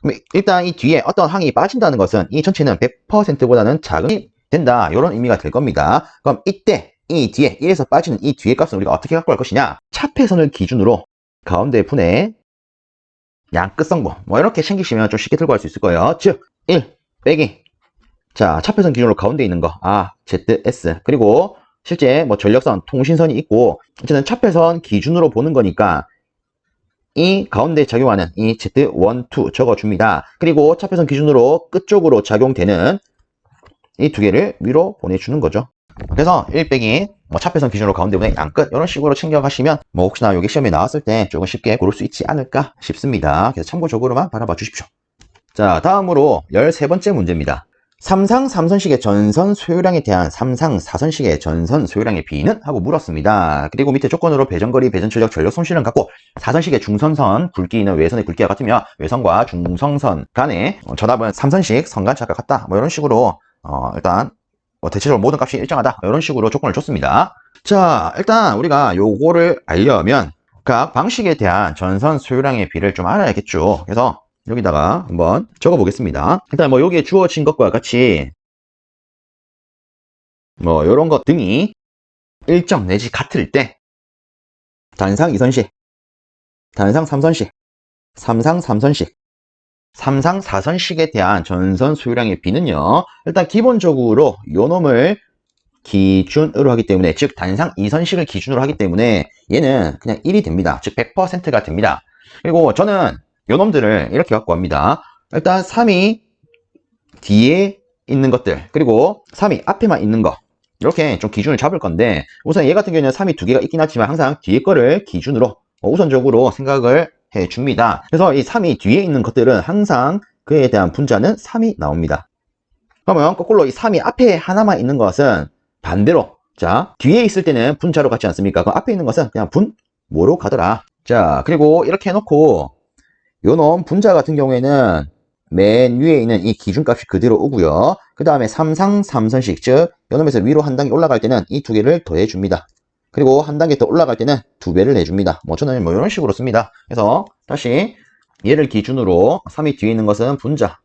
그럼 일단 이 뒤에 어떤 항이 빠진다는 것은 이 전체는 100%보다는 작은 된다. 이런 의미가 될 겁니다. 그럼 이때 이 뒤에 1에서 빠지는 이 뒤에 값은 우리가 어떻게 갖고 갈 것이냐? 차폐선을 기준으로 가운데 분의 양끝성분 뭐 이렇게 챙기시면 좀 쉽게 들고 갈 수 있을 거예요. 즉 1 빼기 자 차폐선 기준으로 가운데 있는 거 ZS 그리고 실제 뭐 전력선 통신선이 있고 어쨌든 차폐선 기준으로 보는 거니까 이 가운데 작용하는 이 Z1, 2 적어줍니다. 그리고 차폐선 기준으로 끝쪽으로 작용되는 이 두 개를 위로 보내주는 거죠. 그래서 1 빼기 뭐 차폐선 기준으로 가운데 분의 양끝 이런 식으로 챙겨가시면 뭐 혹시나 여기 시험에 나왔을 때 조금 쉽게 고를 수 있지 않을까 싶습니다. 그래서 참고적으로만 바라봐 주십시오. 자 다음으로 13번째 문제입니다. 3상 3선식의 전선 소요량에 대한 3상 4선식의 전선 소요량의 비는? 하고 물었습니다. 그리고 밑에 조건으로 배전거리, 배전출력, 전력 손실은 같고 4선식의 중선선 굵기는 외선의 굵기와 같으며 외선과 중성선 간의 전압은 3선식 선간차가 같다. 뭐 이런 식으로 일단 대체적으로 모든 값이 일정하다. 이런 식으로 조건을 줬습니다. 자 일단 우리가 요거를 알려면 각 방식에 대한 전선 소요량의 비를 좀 알아야겠죠. 그래서 여기다가 한번 적어 보겠습니다. 일단 뭐 여기에 주어진 것과 같이 뭐 요런 것 등이 일정 내지 같을 때 단상 2선식, 단상 3선식, 3상 3선식, 3상 4선식에 대한 전선 소요량의 비는요. 일단 기본적으로 요 놈을 기준으로 하기 때문에 즉 단상 2선식을 기준으로 하기 때문에 얘는 그냥 1이 됩니다. 즉 100%가 됩니다. 그리고 저는 요 놈들을 이렇게 갖고 갑니다. 일단 3이 뒤에 있는 것들 그리고 3이 앞에만 있는 거 이렇게 좀 기준을 잡을 건데 우선 얘 같은 경우에는 3이 두 개가 있긴 하지만 항상 뒤에 거를 기준으로 우선적으로 생각을 해 줍니다. 그래서 이 3이 뒤에 있는 것들은 항상 그에 대한 분자는 3이 나옵니다. 그러면 거꾸로 이 3이 앞에 하나만 있는 것은 반대로 자 뒤에 있을 때는 분자로 같지 않습니까? 그럼 앞에 있는 것은 그냥 분모로 가더라. 자 그리고 이렇게 해놓고 요놈 분자 같은 경우에는 맨 위에 있는 이 기준값이 그대로 오고요. 그 다음에 3상 3선식 즉 요놈에서 위로 한 단계 올라갈 때는 이 두 개를 더해 줍니다. 그리고 한 단계 더 올라갈 때는 두 배를 내줍니다. 뭐 저는 뭐 이런 식으로 씁니다. 그래서 다시 얘를 기준으로 3이 뒤에 있는 것은 분자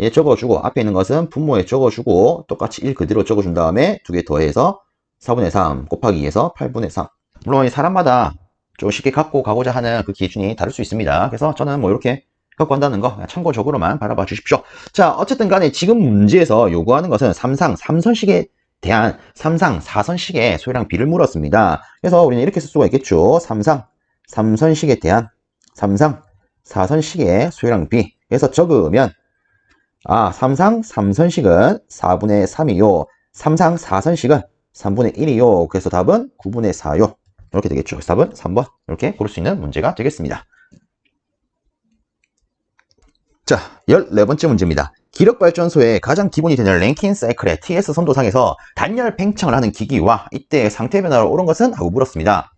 얘 적어주고 앞에 있는 것은 분모에 적어주고 똑같이 1 그대로 적어준 다음에 두 개 더해서 4분의 3 곱하기 2에서 8분의 3 물론 이 사람마다 좀 쉽게 갖고 가고자 하는 그 기준이 다를 수 있습니다. 그래서 저는 뭐 이렇게 갖고 간다는 거 참고적으로만 바라봐 주십시오. 자 어쨌든 간에 지금 문제에서 요구하는 것은 3상 3선식에 대한 3상 4선식의 소요량 비를 물었습니다. 그래서 우리는 이렇게 쓸 수가 있겠죠. 3상 3선식에 대한 3상 4선식의 소요량 비 그래서 적으면 3상 3선식은 4분의 3이요. 3상 4선식은 3분의 1이요. 그래서 답은 9분의 4요. 이렇게 되겠죠. 답은 3번 이렇게 고를 수 있는 문제가 되겠습니다. 자, 14번째 문제입니다. 기력발전소의 가장 기본이 되는 랭킨 사이클의 TS 선도상에서 단열 팽창을 하는 기기와 이때 상태 변화를 옳은 것은? 하고 물었습니다.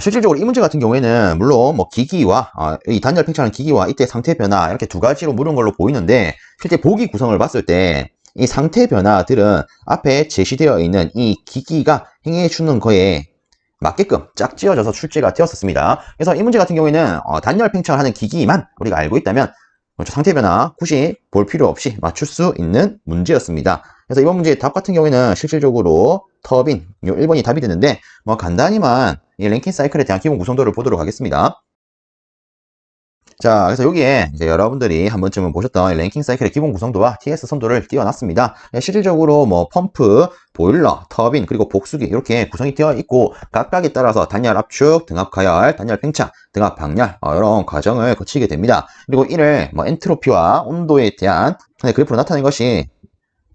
실질적으로 이 문제 같은 경우에는 물론 뭐 기기와 이 단열 팽창하는 기기와 이때 상태 변화 이렇게 두 가지로 물은 걸로 보이는데 실제 보기 구성을 봤을 때 이 상태 변화들은 앞에 제시되어 있는 이 기기가 행해 주는 거에 맞게끔 짝지어져서 출제가 되었었습니다. 그래서 이 문제 같은 경우에는 단열 팽창을 하는 기기만 우리가 알고 있다면 상태 변화 굳이 볼 필요 없이 맞출 수 있는 문제였습니다. 그래서 이번 문제의 답 같은 경우에는 실질적으로 터빈, 요 1번이 답이 되는데 뭐 간단히만 이 랭킨 사이클에 대한 기본 구성도를 보도록 하겠습니다. 자, 그래서 여기에 이제 여러분들이 한 번쯤은 보셨던 랭킹 사이클의 기본 구성도와 TS 선도를 띄워놨습니다. 실질적으로 뭐 펌프, 보일러, 터빈, 그리고 복수기 이렇게 구성이 되어 있고 각각에 따라서 단열 압축, 등압 가열, 단열 팽창, 등압 방열 이런 과정을 거치게 됩니다. 그리고 이를 뭐 엔트로피와 온도에 대한 그래프로 나타낸 것이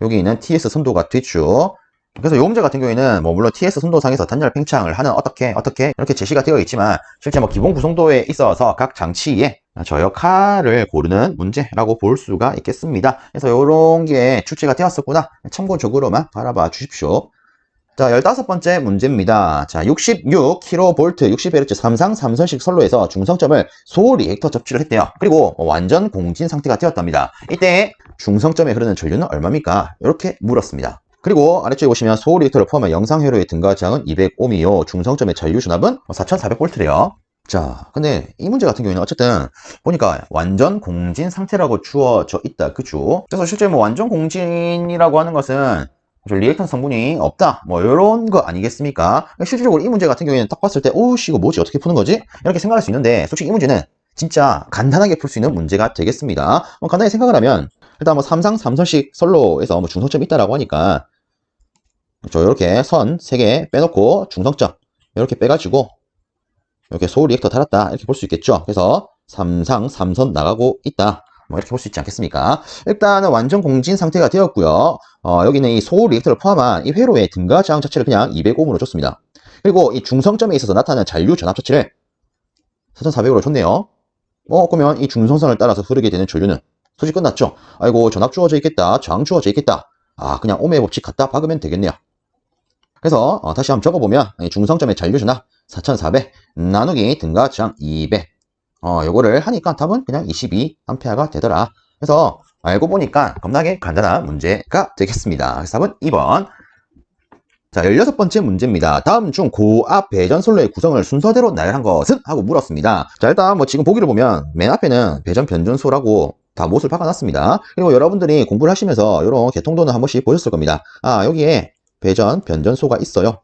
여기 있는 TS 선도가 되죠. 그래서 이 문제 같은 경우에는 뭐 물론 TS 선도상에서 단열 팽창을 하는 어떻게 이렇게 제시가 되어 있지만 실제 뭐 기본 구성도에 있어서 각 장치에 저 역할을 고르는 문제라고 볼 수가 있겠습니다. 그래서 이런 게 출제가 되었었구나 참고적으로만 바라봐 주십시오. 자, 15번째 문제입니다. 자, 66kV 60Hz 3상 3선식 선로에서 중성점을 소리액터 접지를 했대요. 그리고 완전 공진 상태가 되었답니다. 이때 중성점에 흐르는 전류는 얼마입니까? 이렇게 물었습니다. 그리고 아래쪽에 보시면 소리액터를 포함한 영상 회로의 등가장은 200ohm이요. 중성점의 전류 준압은 4400V래요. 자, 근데 이 문제 같은 경우에는 어쨌든 보니까 완전 공진 상태라고 주어져 있다. 그죠? 그래서 실제 뭐 완전 공진이라고 하는 것은 리액턴 성분이 없다. 뭐 이런 거 아니겠습니까? 실질적으로 이 문제 같은 경우에는 딱 봤을 때 오우씨 이거 뭐지? 어떻게 푸는 거지? 이렇게 생각할 수 있는데 솔직히 이 문제는 진짜 간단하게 풀 수 있는 문제가 되겠습니다. 간단하게 생각을 하면 일단 뭐 삼상 삼선식 선로에서 뭐 중성점이 있다라고 하니까 이렇게 선 3개 빼놓고 중성점 이렇게 빼가지고 이렇게 소울 리액터 달았다 이렇게 볼 수 있겠죠. 그래서 삼상 삼선 나가고 있다. 뭐 이렇게 볼 수 있지 않겠습니까? 일단은 완전 공진 상태가 되었고요. 여기는 이 소울 리액터를 포함한 이 회로의 등가 저항 자체를 그냥 200ohm으로 줬습니다. 그리고 이 중성점에 있어서 나타나는 잔류 전압 자체를 4400으로 줬네요. 그러면 이 중성선을 따라서 흐르게 되는 전류는 소식 끝났죠? 아이고 전압 주어져 있겠다. 저항 주어져 있겠다. 아 그냥 오음의 법칙 갖다 박으면 되겠네요. 그래서 다시 한번 적어보면 중성점의 잔류 전압 4400 나누기 등가 저항 200 요거를 하니까 답은 그냥 22A가 되더라. 그래서 알고 보니까 겁나게 간단한 문제가 되겠습니다. 그래서 답은 2번. 자, 16번째 문제입니다. 다음 중 고압 배전솔로의 구성을 순서대로 나열한 것은? 하고 물었습니다. 자, 일단 뭐 지금 보기를 보면 맨 앞에는 배전 변전소라고 다 못을 박아놨습니다. 그리고 여러분들이 공부를 하시면서 이런 개통도는 한 번씩 보셨을 겁니다. 여기에 배전 변전소가 있어요.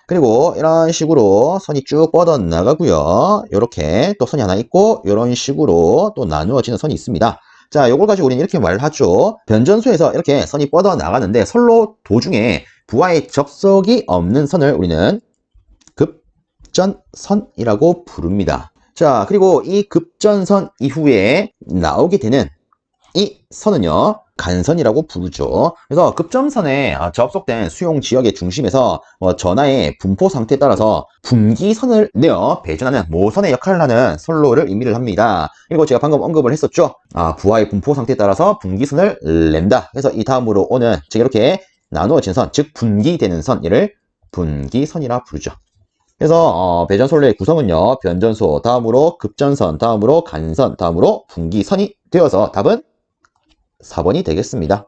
그리고 이런 식으로 선이 쭉 뻗어 나가고요. 이렇게 또 선이 하나 있고 이런 식으로 또 나누어지는 선이 있습니다. 자, 요걸 가지고 우리는 이렇게 말을 하죠. 변전소에서 이렇게 선이 뻗어 나가는데 선로 도중에 부하의 접속이 없는 선을 우리는 급전선이라고 부릅니다. 자, 그리고 이 급전선 이후에 나오게 되는 이 선은요. 간선이라고 부르죠. 그래서 급전선에 접속된 수용 지역의 중심에서 전하의 분포 상태에 따라서 분기선을 내어 배전하는 모선의 역할을 하는 선로를 의미를 합니다. 그리고 제가 방금 언급을 했었죠. 부하의 분포 상태에 따라서 분기선을 낸다. 그래서 이 다음으로 오는 즉 이렇게 나누어진 선, 즉 분기되는 선, 이를 분기선이라 부르죠. 그래서 배전선로의 구성은요. 변전소, 다음으로 급전선, 다음으로 간선, 다음으로 분기선이 되어서 답은 4번이 되겠습니다.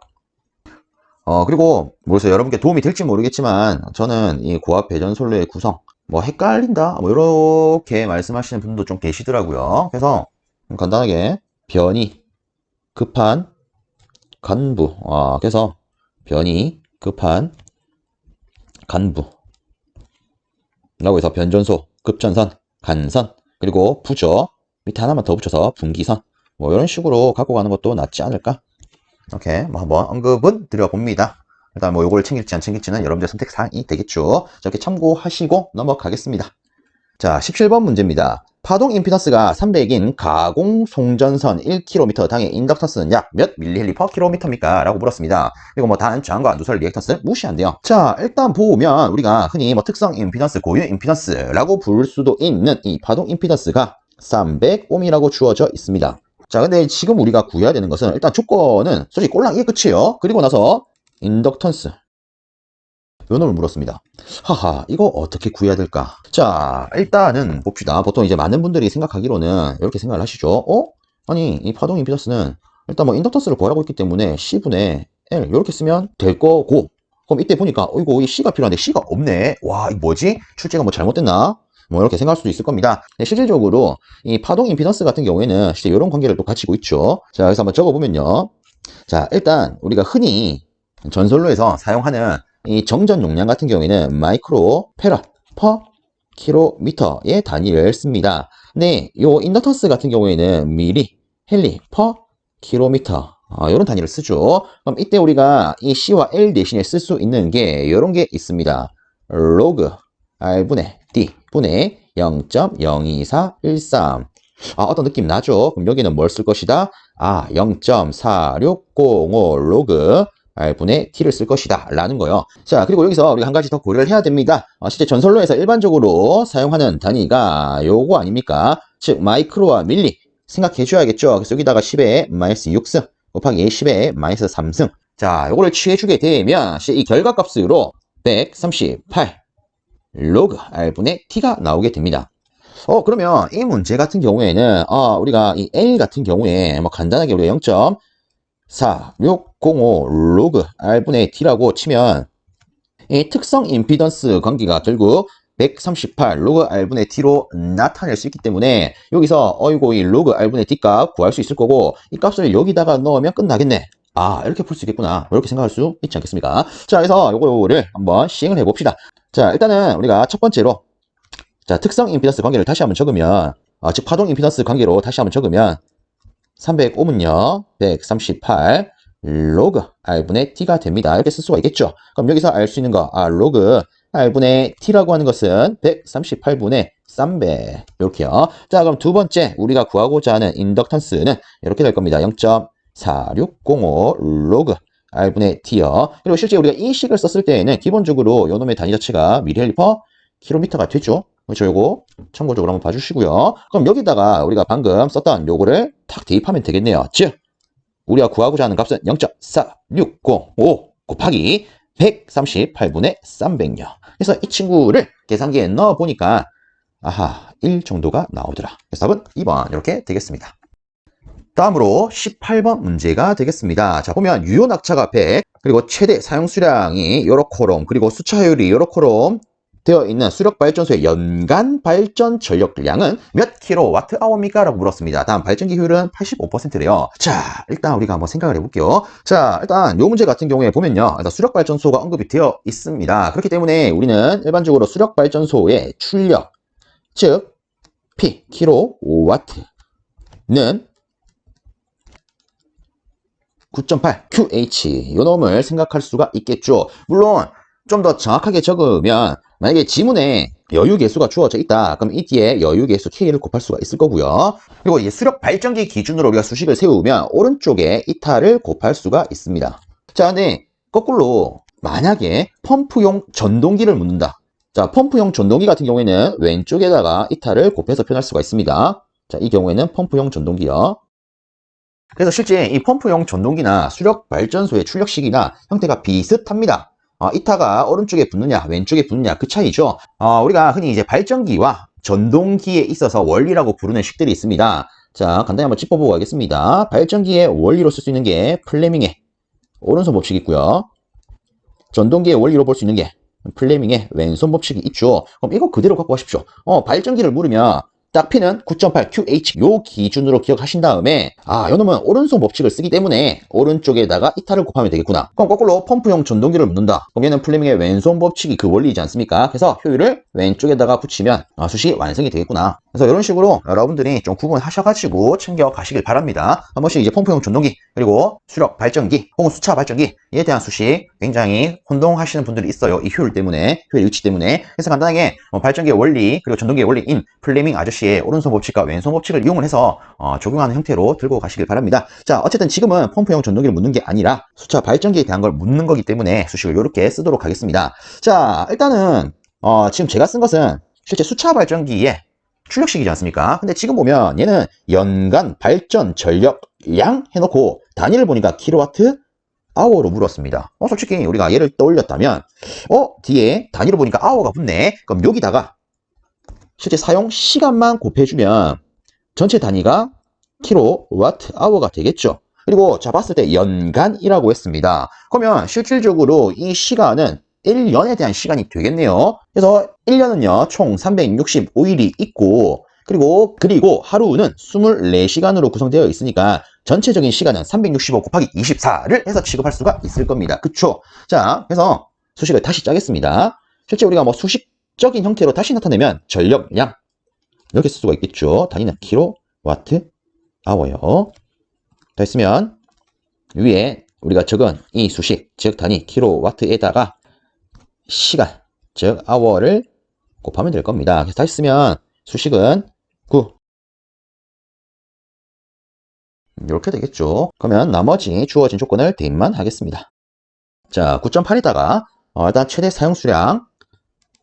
그리고 모르겠어요. 여러분께 도움이 될지 모르겠지만 저는 이 고압 배전솔로의 구성 헷갈린다 뭐 이렇게 말씀하시는 분도 좀 계시더라고요. 그래서 간단하게 변이 급한 간부 그래서 변이 급한 간부 라고 해서 변전소, 급전선, 간선, 그리고 부저 밑에 하나만 더 붙여서 분기선 뭐 이런 식으로 갖고 가는 것도 낫지 않을까? 이렇게 한번 언급은 드려봅니다. 일단 뭐 요걸 챙길지 안 챙길지는 여러분들 선택사항이 되겠죠. 자, 이렇게 참고하시고 넘어가겠습니다. 자, 17번 문제입니다. 파동 임피던스가 300인 가공 송전선 1km 당의 인덕턴스는 약 몇 밀리헬리 퍼 킬로미터입니까? 라고 물었습니다. 그리고 뭐 단, 저항과 누설 리액턴스 무시한대요. 자, 일단 보면 우리가 흔히 뭐 특성 임피던스, 고유 임피던스라고 부를 수도 있는 이 파동 임피던스가 300ohm이라고 주어져 있습니다. 자, 근데 지금 우리가 구해야 되는 것은 일단 조건은 솔직히 꼴랑 이게 끝이에요. 그리고 나서 인덕턴스 요 놈을 물었습니다. 하하, 이거 어떻게 구해야 될까? 자, 일단은 봅시다. 보통 이제 많은 분들이 생각하기로는 이렇게 생각을 하시죠. 아니, 이 파동 임피던스는 일단 뭐 인덕턴스를 구하라고 했기 때문에 C분의 L 이렇게 쓰면 될 거고, 그럼 이때 보니까 이거 이 C가 필요한데 C가 없네. 와, 이거 뭐지? 출제가 뭐 잘못됐나? 뭐 이렇게 생각할 수도 있을 겁니다. 실질적으로 이 파동 임피던스 같은 경우에는 실제 이런 관계를 또 가지고 있죠. 자, 그래서 한번 적어보면요. 자, 일단 우리가 흔히 전선로에서 사용하는 이 정전 용량 같은 경우에는 마이크로 페럿 퍼 킬로미터의 단위를 씁니다. 근데 이 인덕턴스 같은 경우에는 미리 헬리 퍼 킬로미터 이런 단위를 쓰죠. 그럼 이때 우리가 이 C와 L 대신에 쓸 수 있는 게 이런 게 있습니다. 로그 R분의 D 분의 0.02413. 어떤 느낌 나죠? 그럼 여기는 뭘 쓸 것이다? 0.4605 로그 R분의 T를 쓸 것이다 라는 거요. 자, 그리고 여기서 우리가 한 가지 더 고려를 해야 됩니다. 실제 전선로에서 일반적으로 사용하는 단위가 요거 아닙니까? 즉 마이크로와 밀리 생각해 줘야겠죠. 그래서 여기다가 10의 마이너스 6승 곱하기 10의 마이너스 3승. 자, 요거를 취해 주게 되면 이 결과값으로 138 로그 R분의 T가 나오게 됩니다. 그러면 이 문제 같은 경우에는 우리가 이 L 같은 경우에 뭐 간단하게 우리가 0.4605 로그 R분의 T라고 치면 이 특성 임피던스 관계가 결국 138 로그 R분의 T로 나타낼 수 있기 때문에 여기서 이 로그 R분의 T 값 구할 수 있을 거고 이 값을 여기다가 넣으면 끝나겠네. 이렇게 풀 수 있겠구나. 이렇게 생각할 수 있지 않겠습니까? 자, 그래서 요거를 한번 시행을 해 봅시다. 자, 일단은 우리가 첫 번째로, 자, 특성 임피던스 관계를 다시 한번 적으면, 즉, 파동 임피던스 관계로 다시 한번 적으면, 300옴은요, 138 로그 R분의 T가 됩니다. 이렇게 쓸 수가 있겠죠. 그럼 여기서 알 수 있는 거, 로그 R분의 T라고 하는 것은 138분의 300. 이렇게요. 자, 그럼 두 번째, 우리가 구하고자 하는 인덕턴스는 이렇게 될 겁니다. 0.4605 로그 R분의 T요. 그리고 실제 우리가 이 식을 썼을 때에는 기본적으로 요 놈의 단위 자체가 미리헬리 퍼 킬로미터가 되죠. 그렇죠. 요거 참고적으로 한번 봐주시고요. 그럼 여기다가 우리가 방금 썼던 요거를 탁 대입하면 되겠네요. 즉, 우리가 구하고자 하는 값은 0.4605 곱하기 138분의 300요. 그래서 이 친구를 계산기에 넣어 보니까 1 정도가 나오더라. 그래서 답은 2번 이렇게 되겠습니다. 다음으로 18번 문제가 되겠습니다. 자, 보면 유효 낙차가 100, 그리고 최대 사용 수량이 요렇코롬, 그리고 수차효율이 요렇코롬 되어 있는 수력발전소의 연간 발전 전력량은 몇 킬로와트아워입니까? 라고 물었습니다. 다음 발전기 효율은 85%래요. 자, 일단 우리가 한번 생각을 해볼게요. 자, 일단 요 문제 같은 경우에 보면요, 일단 수력발전소가 언급이 되어 있습니다. 그렇기 때문에 우리는 일반적으로 수력발전소의 출력, 즉 P 킬로와트는 9.8 QH 요 놈을 생각할 수가 있겠죠. 물론 좀 더 정확하게 적으면, 만약에 지문에 여유 계수가 주어져 있다. 그럼 이 뒤에 여유 계수 K를 곱할 수가 있을 거고요. 그리고 이 수력 발전기 기준으로 우리가 수식을 세우면 오른쪽에 이타를 곱할 수가 있습니다. 자, 근데 거꾸로 만약에 펌프용 전동기를 묻는다. 자, 펌프용 전동기 같은 경우에는 왼쪽에다가 이타를 곱해서 표현할 수가 있습니다. 자, 이 경우에는 펌프용 전동기요. 그래서 실제 이 펌프용 전동기나 수력 발전소의 출력식이나 형태가 비슷합니다. 이타가 오른쪽에 붙느냐 왼쪽에 붙느냐 그 차이죠. 우리가 흔히 이제 발전기와 전동기에 있어서 원리라고 부르는 식들이 있습니다. 자, 간단히 한번 짚어보고 가겠습니다. 발전기의 원리로 쓸 수 있는 게 플레밍의 오른손 법칙이 있고요. 전동기의 원리로 볼 수 있는 게 플레밍의 왼손 법칙이 있죠. 그럼 이거 그대로 갖고 가십시오. 발전기를 물으면 딱 P는 9.8 QH 요 기준으로 기억하신 다음에 요 놈은 오른손 법칙을 쓰기 때문에 오른쪽에다가 이타를 곱하면 되겠구나. 그럼 거꾸로 펌프용 전동기를 묻는다. 그럼 얘는 플레밍의 왼손 법칙이 그 원리이지 않습니까? 그래서 효율을 왼쪽에다가 붙이면 수식이 완성이 되겠구나. 그래서 이런 식으로 여러분들이 좀 구분하셔가지고 챙겨 가시길 바랍니다. 한 번씩 이제 펌프용 전동기 그리고 수력 발전기 혹은 수차 발전기에 대한 수식 굉장히 혼동하시는 분들이 있어요. 이 효율 때문에, 효율 위치 때문에. 그래서 간단하게 원리의 원리 그리고 전동기의 원리인 플레밍 아저씨의 오른손 법칙과 왼손 법칙을 이용을 해서 적용하는 형태로 들고 가시길 바랍니다. 자, 어쨌든 지금은 펌프용 전동기를 묻는 게 아니라 수차 발전기에 대한 걸 묻는 거기 때문에 수식을 이렇게 쓰도록 하겠습니다. 자, 일단은 지금 제가 쓴 것은 실제 수차 발전기의 출력식이지 않습니까? 근데 지금 보면 얘는 연간 발전 전력량 해놓고 단위를 보니까 킬로와트 아워로 물었습니다. 솔직히 우리가 얘를 떠올렸다면 뒤에 단위로 보니까 아워가 붙네. 그럼 여기다가 실제 사용 시간만 곱해주면 전체 단위가 킬로와트 아워가 되겠죠. 그리고 자, 봤을 때 연간이라고 했습니다. 그러면 실질적으로 이 시간은 1년에 대한 시간이 되겠네요. 그래서 1년은요 총 365일이 있고 그리고 하루는 24시간으로 구성되어 있으니까 전체적인 시간은 365 곱하기 24를 해서 취급할 수가 있을 겁니다. 그쵸? 자, 그래서 수식을 다시 짜겠습니다. 실제 우리가 뭐 수식적인 형태로 다시 나타내면 전력량 이렇게 쓸 수가 있겠죠. 단위는 킬로와트 아워요. 됐으면 위에 우리가 적은 이 수식, 즉 단위 킬로와트에다가 시간, 즉 아워를 곱하면 될 겁니다. 그래서 다시 쓰면 수식은 9 이렇게 되겠죠. 그러면 나머지 주어진 조건을 대입만 하겠습니다. 자, 9.8에다가 일단 최대 사용 수량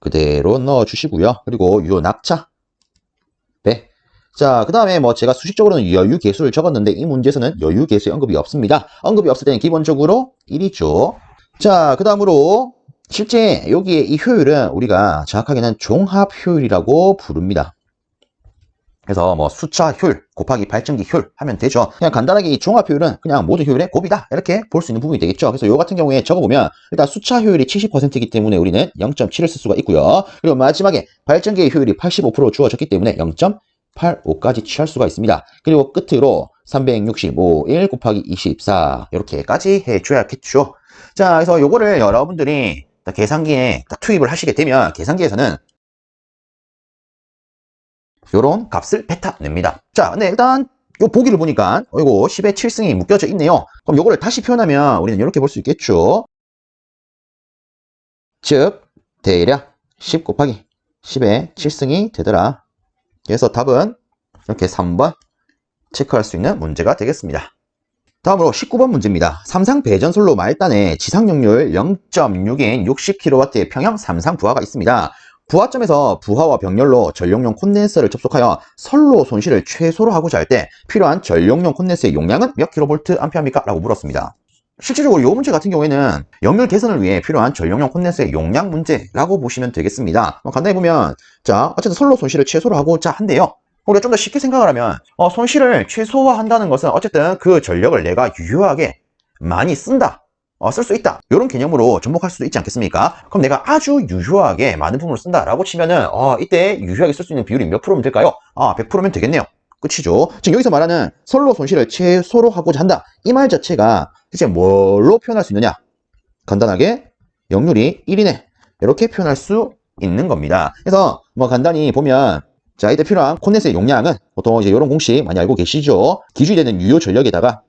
그대로 넣어 주시고요. 그리고 유효 낙차 100. 자, 그 다음에 뭐 제가 수식적으로는 여유 계수를 적었는데 이 문제에서는 여유 계수의 언급이 없습니다. 언급이 없을 때는 기본적으로 1이죠. 자, 그 다음으로 실제 여기에 이 효율은 우리가 정확하게는 종합 효율이라고 부릅니다. 그래서 뭐 수차 효율 곱하기 발전기 효율 하면 되죠. 그냥 간단하게 이 종합 효율은 그냥 모든 효율의 곱이다 이렇게 볼 수 있는 부분이 되겠죠. 그래서 이 같은 경우에 적어보면 일단 수차 효율이 70%이기 때문에 우리는 0.7을 쓸 수가 있고요. 그리고 마지막에 발전기의 효율이 85% 주어졌기 때문에 0.85까지 취할 수가 있습니다. 그리고 끝으로 365, 1 곱하기 24 이렇게까지 해줘야겠죠. 자, 그래서 요거를 여러분들이 계산기에 투입을 하시게 되면 계산기에서는 요런 값을 뱉어냅니다. 자, 근데 일단 요 보기를 보니까 이거 10의 7승이 묶여져 있네요. 그럼 요거를 다시 표현하면 우리는 이렇게 볼 수 있겠죠. 즉 대략 10 곱하기 10의 7승이 되더라. 그래서 답은 이렇게 3번 체크할 수 있는 문제가 되겠습니다. 다음으로 19번 문제입니다. 삼상 배전솔로 말단에 지상용률 0.6인 60kW의 평형 삼상 부하가 있습니다. 부하점에서 부하와 병렬로 전력용 콘덴서를 접속하여 선로 손실을 최소로 하고자 할 때 필요한 전력용 콘덴서의 용량은 몇 kVA입니까? 라고 물었습니다. 실질적으로 이 문제 같은 경우에는 역률 개선을 위해 필요한 전력용 콘덴서의 용량 문제라고 보시면 되겠습니다. 간단히 보면 자 어쨌든 선로 손실을 최소로 하고자 한대요. 우리가 좀 더 쉽게 생각을 하면 손실을 최소화한다는 것은 어쨌든 그 전력을 내가 유효하게 많이 쓴다. 쓸 수 있다. 이런 개념으로 접목할 수도 있지 않겠습니까? 그럼 내가 아주 유효하게 많은 부분을 쓴다라고 치면은 이때 유효하게 쓸 수 있는 비율이 몇 프로면 될까요? 100%면 되겠네요. 끝이죠. 지금 여기서 말하는 선로 손실을 최소로 하고자 한다. 이 말 자체가 이제 뭘로 표현할 수 있느냐? 간단하게 역률이 1이네. 이렇게 표현할 수 있는 겁니다. 그래서 간단히 보면 자, 이때 필요한 콘덴서의 용량은 보통 이제 이런 공식 많이 알고 계시죠? 기준이 되는 유효 전력에다가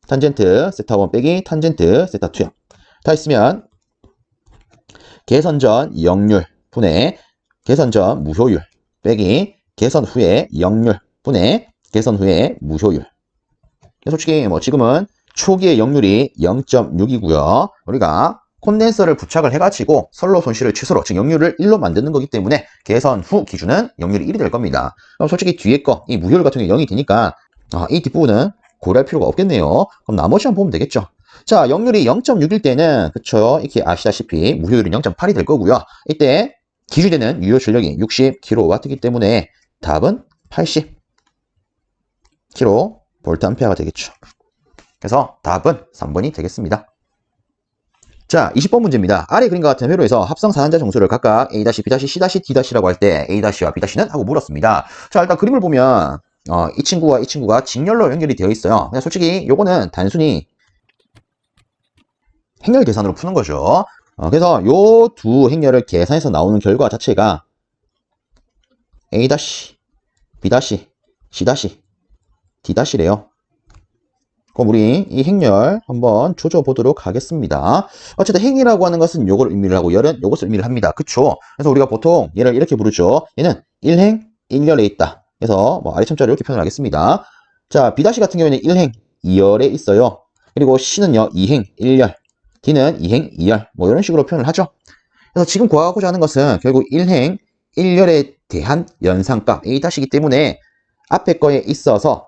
탄젠트 세타1 빼기 탄젠트 세타2요. 다 있으면 개선 전 역률 분의 개선 전 무효율 빼기 개선 후의 역률 분의 개선 후의 무효율. 솔직히 지금은 초기의 역률이 0.6이고요. 우리가 콘덴서를 부착을 해가지고 선로 손실을 최소로, 즉 역률을 1로 만드는 거기 때문에 개선 후 기준은 역률이 1이 될 겁니다. 그럼 솔직히 뒤에 거, 이 무효율 같은 게 0이 되니까 이 뒷부분은 고려할 필요가 없겠네요. 그럼 나머지만 보면 되겠죠. 자, 역률이 0.6일 때는 그쵸, 이렇게 아시다시피 무효율은 0.8이 될 거고요. 이때 기준되는 유효 전력이 60kW이기 때문에 답은 80kVA가 되겠죠. 그래서 답은 3번이 되겠습니다. 자, 20번 문제입니다. 아래 그림과 같은 회로에서 합성 산환자 정수를 각각 A-, B-, C-, D-라고 할 때 A-와 B-는 하고 물었습니다. 자, 일단 그림을 보면 이 친구와 이 친구가 직렬로 연결이 되어 있어요. 그냥 솔직히 요거는 단순히 행렬 계산으로 푸는 거죠. 그래서 요 두 행렬을 계산해서 나오는 결과 자체가 A-, B-, C-, D-래요. 그럼 우리 이 행렬 한번 조져보도록 하겠습니다. 어쨌든 행이라고 하는 것은 요걸 의미를 하고 열은 요것을 의미를 합니다. 그쵸? 그래서 우리가 보통 얘를 이렇게 부르죠. 얘는 1행 1열에 있다. 그래서 아래첨자를 이렇게 표현을 하겠습니다. 자, B- 같은 경우에는 1행 2열에 있어요. 그리고 C는요 2행 1열, D는 2행 2열 이런 식으로 표현을 하죠. 그래서 지금 구하고자 하는 것은 결국 1행 1열에 대한 연산값 A-이기 때문에 앞에 거에 있어서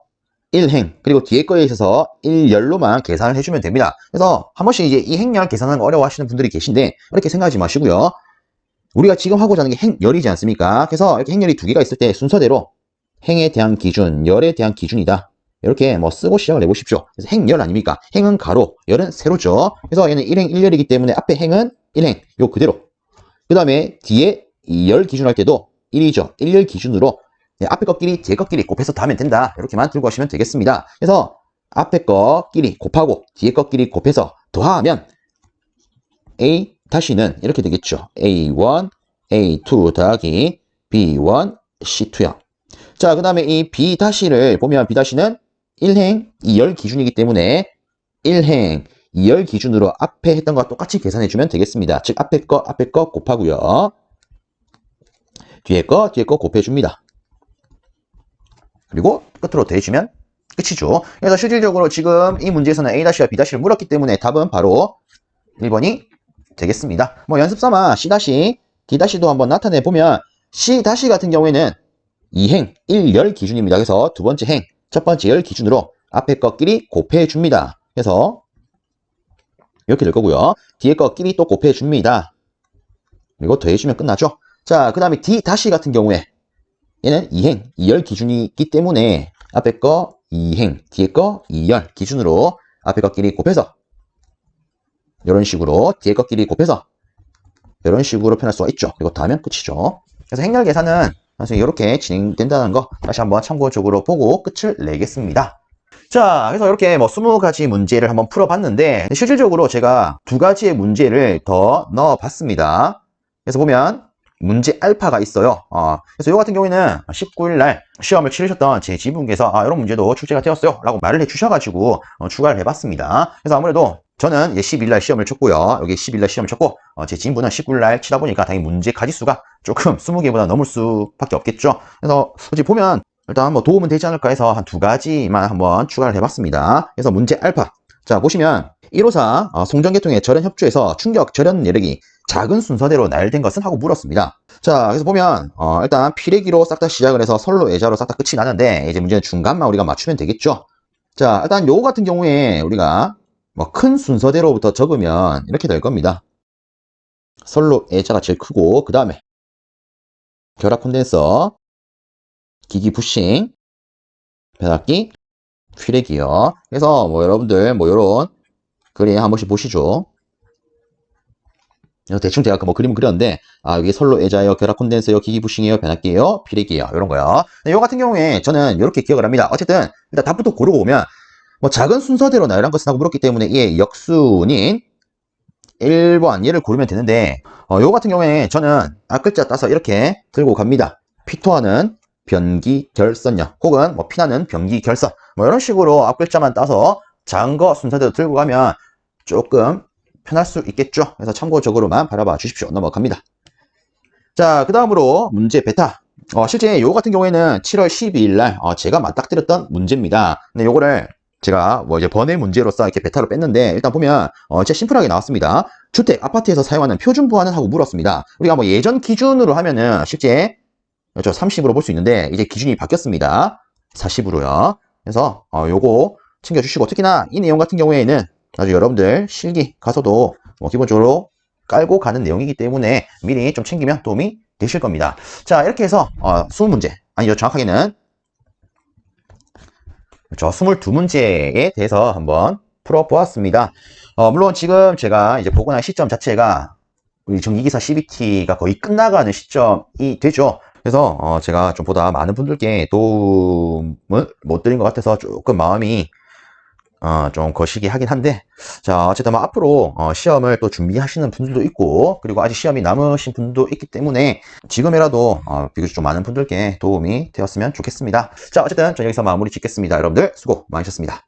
1행 그리고 뒤에 거에 있어서 1열로만 계산을 해주면 됩니다. 그래서 한 번씩 이제 이 행렬 계산하는 거 어려워하시는 분들이 계신데 이렇게 생각하지 마시고요. 우리가 지금 하고자 하는 게 행열이지 않습니까? 그래서 이렇게 행열이 두 개가 있을 때 순서대로 행에 대한 기준, 열에 대한 기준이다. 이렇게 쓰고 시작을 해보십시오. 그래서 행열 아닙니까? 행은 가로, 열은 세로죠. 그래서 얘는 1행 1열이기 때문에 앞에 행은 1행 요 그대로. 그 다음에 뒤에 2열 기준할 때도 1이죠. 1열 기준으로 앞에 거끼리 뒤에 거끼리 곱해서 더하면 된다. 이렇게만 들고 가시면 되겠습니다. 그래서 앞에 거끼리 곱하고 뒤에 거끼리 곱해서 더하면 A-는 이렇게 되겠죠. A1, A2 더하기 B1, C2요. 자, 그 다음에 이 B-를 보면 B-는 1행 2열 기준이기 때문에 1행 2열 기준으로 앞에 했던 거와 똑같이 계산해주면 되겠습니다. 즉 앞에 거 곱하고요. 뒤에 거 곱해줍니다. 그리고 끝으로 더해주면 끝이죠. 그래서 실질적으로 지금 이 문제에서는 A-와 B-를 물었기 때문에 답은 바로 1번이 되겠습니다. 연습 삼아 C-, D-도 한번 나타내 보면 C- 같은 경우에는 2행 1열 기준입니다. 그래서 두 번째 행, 첫 번째 열 기준으로 앞에 거끼리 곱해줍니다. 그래서 이렇게 될 거고요. 뒤에 거끼리 또 곱해줍니다. 그리고 더해주면 끝나죠. 자, 그 다음에 D- 같은 경우에 얘는 2행 2열 기준이기 때문에 앞에 거 2행, 뒤에 거 2열 기준으로 앞에 거끼리 곱해서 이런 식으로 뒤에 거끼리 곱해서 이런 식으로 표현할 수가 있죠. 그리고 다 하면 끝이죠. 그래서 행렬 계산은 이렇게 진행된다는 거 다시 한번 참고적으로 보고 끝을 내겠습니다. 자, 그래서 이렇게 뭐 20가지 문제를 한번 풀어봤는데, 실질적으로 제가 2가지의 문제를 더 넣어봤습니다. 그래서 보면, 문제 알파가 있어요. 그래서 이 같은 경우에는 19일 날 시험을 치르셨던 제 지분께서 이런 문제도 출제가 되었어요 라고 말을 해주셔가지고 추가를 해봤습니다. 그래서 아무래도 저는 이제 10일 날 시험을 쳤고요. 여기 10일 날 시험을 쳤고 제 지인분은 19일 날 치다 보니까 당연히 문제 가지수가 조금 20개보다 넘을 수밖에 없겠죠. 그래서 어찌 보면 일단 뭐 도움은 되지 않을까 해서 한 2가지만 한번 추가를 해봤습니다. 그래서 문제 알파. 자, 보시면 154 송전계통의 절연 협조에서 충격 절연 내력이 작은 순서대로 나열된 것은? 하고 물었습니다. 자, 그래서 보면 일단 피레기로 싹 다 시작을 해서 선로 애자로 싹 다 끝이 나는데 이제 문제는 중간만 우리가 맞추면 되겠죠. 자, 일단 요거 같은 경우에 우리가 뭐 큰 순서대로부터 적으면 이렇게 될 겁니다. 선로 애자가 제일 크고 그 다음에 결합 콘덴서, 기기 부싱, 변압기, 피레기요. 그래서 뭐 여러분들 뭐 요런 그림 한 번씩 보시죠. 대충 제가 뭐 그림을 그렸는데 여기 선로 애자예요, 결합 콘덴서요, 기기 부싱이에요, 변압기예요, 피레기예요, 이런 거요. 요 같은 경우에 저는 이렇게 기억을 합니다. 어쨌든 일단 답부터 고르고 오면 뭐 작은 순서대로 나열한 것은 하고 물었기 때문에 이 역순인 1번 얘를 고르면 되는데 요 같은 경우에 저는 앞글자 따서 이렇게 들고 갑니다. 피토하는 변기 결선력 혹은 뭐 피나는 변기 결선 뭐 이런 식으로 앞글자만 따서 작은 거 순서대로 들고 가면 조금 편할 수 있겠죠. 그래서 참고적으로만 바라봐 주십시오. 넘어갑니다. 자, 그 다음으로 문제 베타. 실제 요 같은 경우에는 7월 12일 날 제가 맞닥뜨렸던 문제입니다. 근데 요거를 제가 뭐 이제 번외 문제로서 이렇게 베타로 뺐는데 일단 보면 진짜 심플하게 나왔습니다. 주택, 아파트에서 사용하는 표준 부하는? 하고 물었습니다. 우리가 뭐 예전 기준으로 하면은 실제 30으로 볼 수 있는데 이제 기준이 바뀌었습니다. 40으로요. 그래서 요거 챙겨주시고 특히나 이 내용 같은 경우에는 나중에 여러분들 실기 가서도 뭐 기본적으로 깔고 가는 내용이기 때문에 미리 좀 챙기면 도움이 되실 겁니다. 자, 이렇게 해서 20문제 아니죠, 정확하게는 22문제에 대해서 한번 풀어보았습니다. 물론 지금 제가 이제 보고 난 시점 자체가 우리 전기기사 CBT가 거의 끝나가는 시점이 되죠. 그래서 제가 좀 보다 많은 분들께 도움을 못 드린 것 같아서 조금 마음이 좀 거시기 하긴 한데, 자, 어쨌든 뭐 앞으로 시험을 또 준비하시는 분들도 있고, 그리고 아직 시험이 남으신 분도 있기 때문에 지금이라도 비교적 좀 많은 분들께 도움이 되었으면 좋겠습니다. 자, 어쨌든 전 여기서 마무리 짓겠습니다. 여러분들 수고 많으셨습니다.